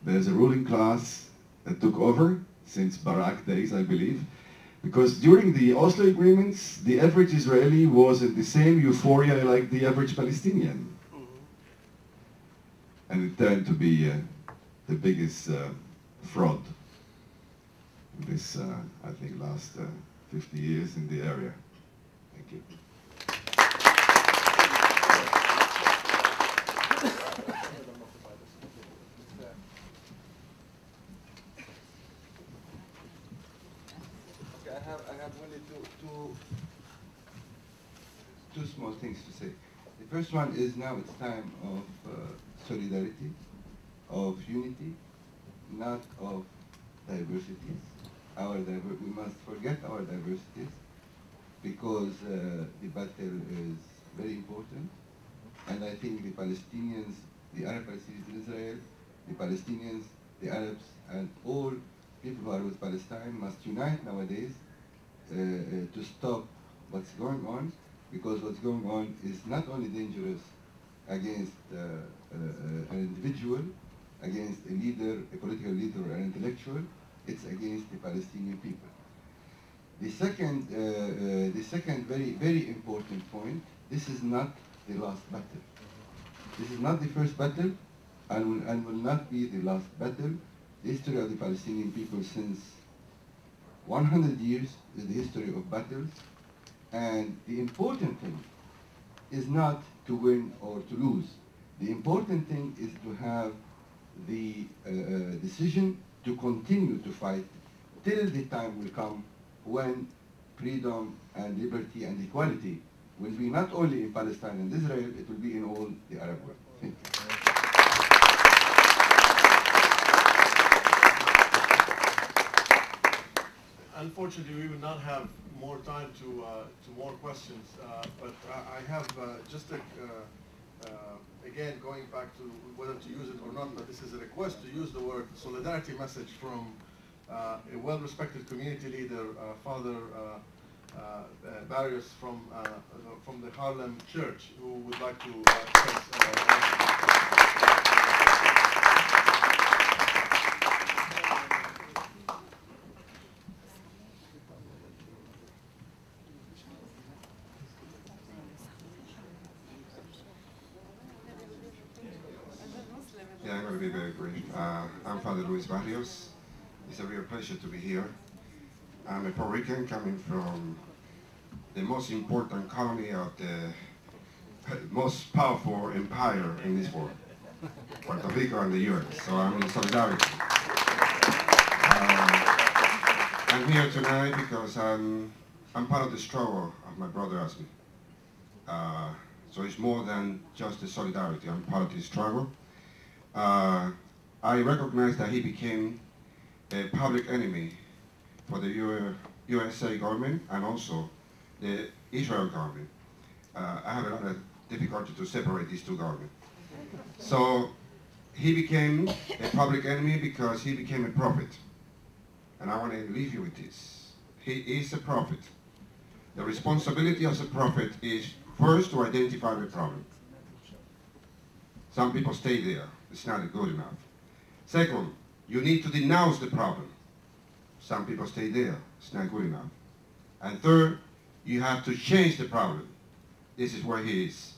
there's a ruling class that took over since Barak days, I believe, because during the Oslo agreements, the average Israeli was in the same euphoria like the average Palestinian. And it turned to be the biggest fraud in this, I think, last 50 years in the area. Thank you. I have only two small things to say. The first one is now it's time of solidarity, of unity, not of diversities. We must forget our diversities because the battle is very important, and I think the Palestinians, the Arab Palestinians in Israel, the Palestinians, the Arabs, and all people who are with Palestine must unite nowadays to stop what's going on, because what's going on is not only dangerous against an individual, against a leader, a political leader or an intellectual, it's against the Palestinian people. The second very, very important point, this is not the last battle. This is not the first battle, and will not be the last battle. The history of the Palestinian people since 100 years is the history of battles, and the important thing is not to win or to lose. The important thing is to have the decision to continue to fight till the time will come when freedom and liberty and equality will be not only in Palestine and Israel, it will be in all the Arab world. Thank you. Unfortunately, we will not have more time to more questions, but I have just again, going back to whether to use it or not, but this is a request to use the word solidarity message from a well-respected community leader, Father Barrios from the Harlem Church, who would like to Yeah, I'm going to be very brief. I'm Father Luis Barrios. It's a real pleasure to be here. I'm a Puerto Rican coming from the most important colony of the most powerful empire in this world, Puerto Rico and the U.S. So I'm in solidarity. I'm here tonight because I'm part of the struggle of my brother Azmi. So it's more than just the solidarity. I'm part of the struggle. I recognize that he became a public enemy for the USA government and also the Israel government. I have a lot of difficulty to separate these two governments. So he became a public enemy because he became a prophet. And I want to leave you with this. He is a prophet. The responsibility of a prophet is first to identify the problem. Some people stay there. It's not good enough. Second, you need to denounce the problem. Some people stay there. It's not good enough. And third, you have to change the problem. This is where he is.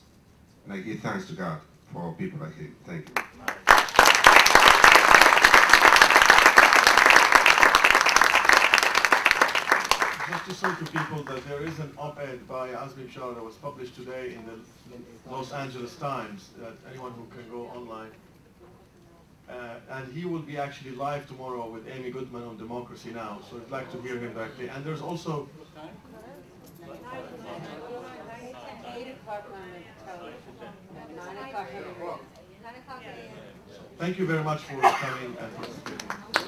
And I give thanks to God for people like him. Thank you. just to say to people that there is an op-ed by Azmi Bishara that was published today in the Los Angeles Times, anyone who can go online. And he will be actually live tomorrow with Amy Goodman on Democracy Now! So I'd like to hear him directly. And there's also... 8 o'clock on the television, at 9 o'clock on the radio. 9 o'clock a.m. Thank you very much for coming and participating.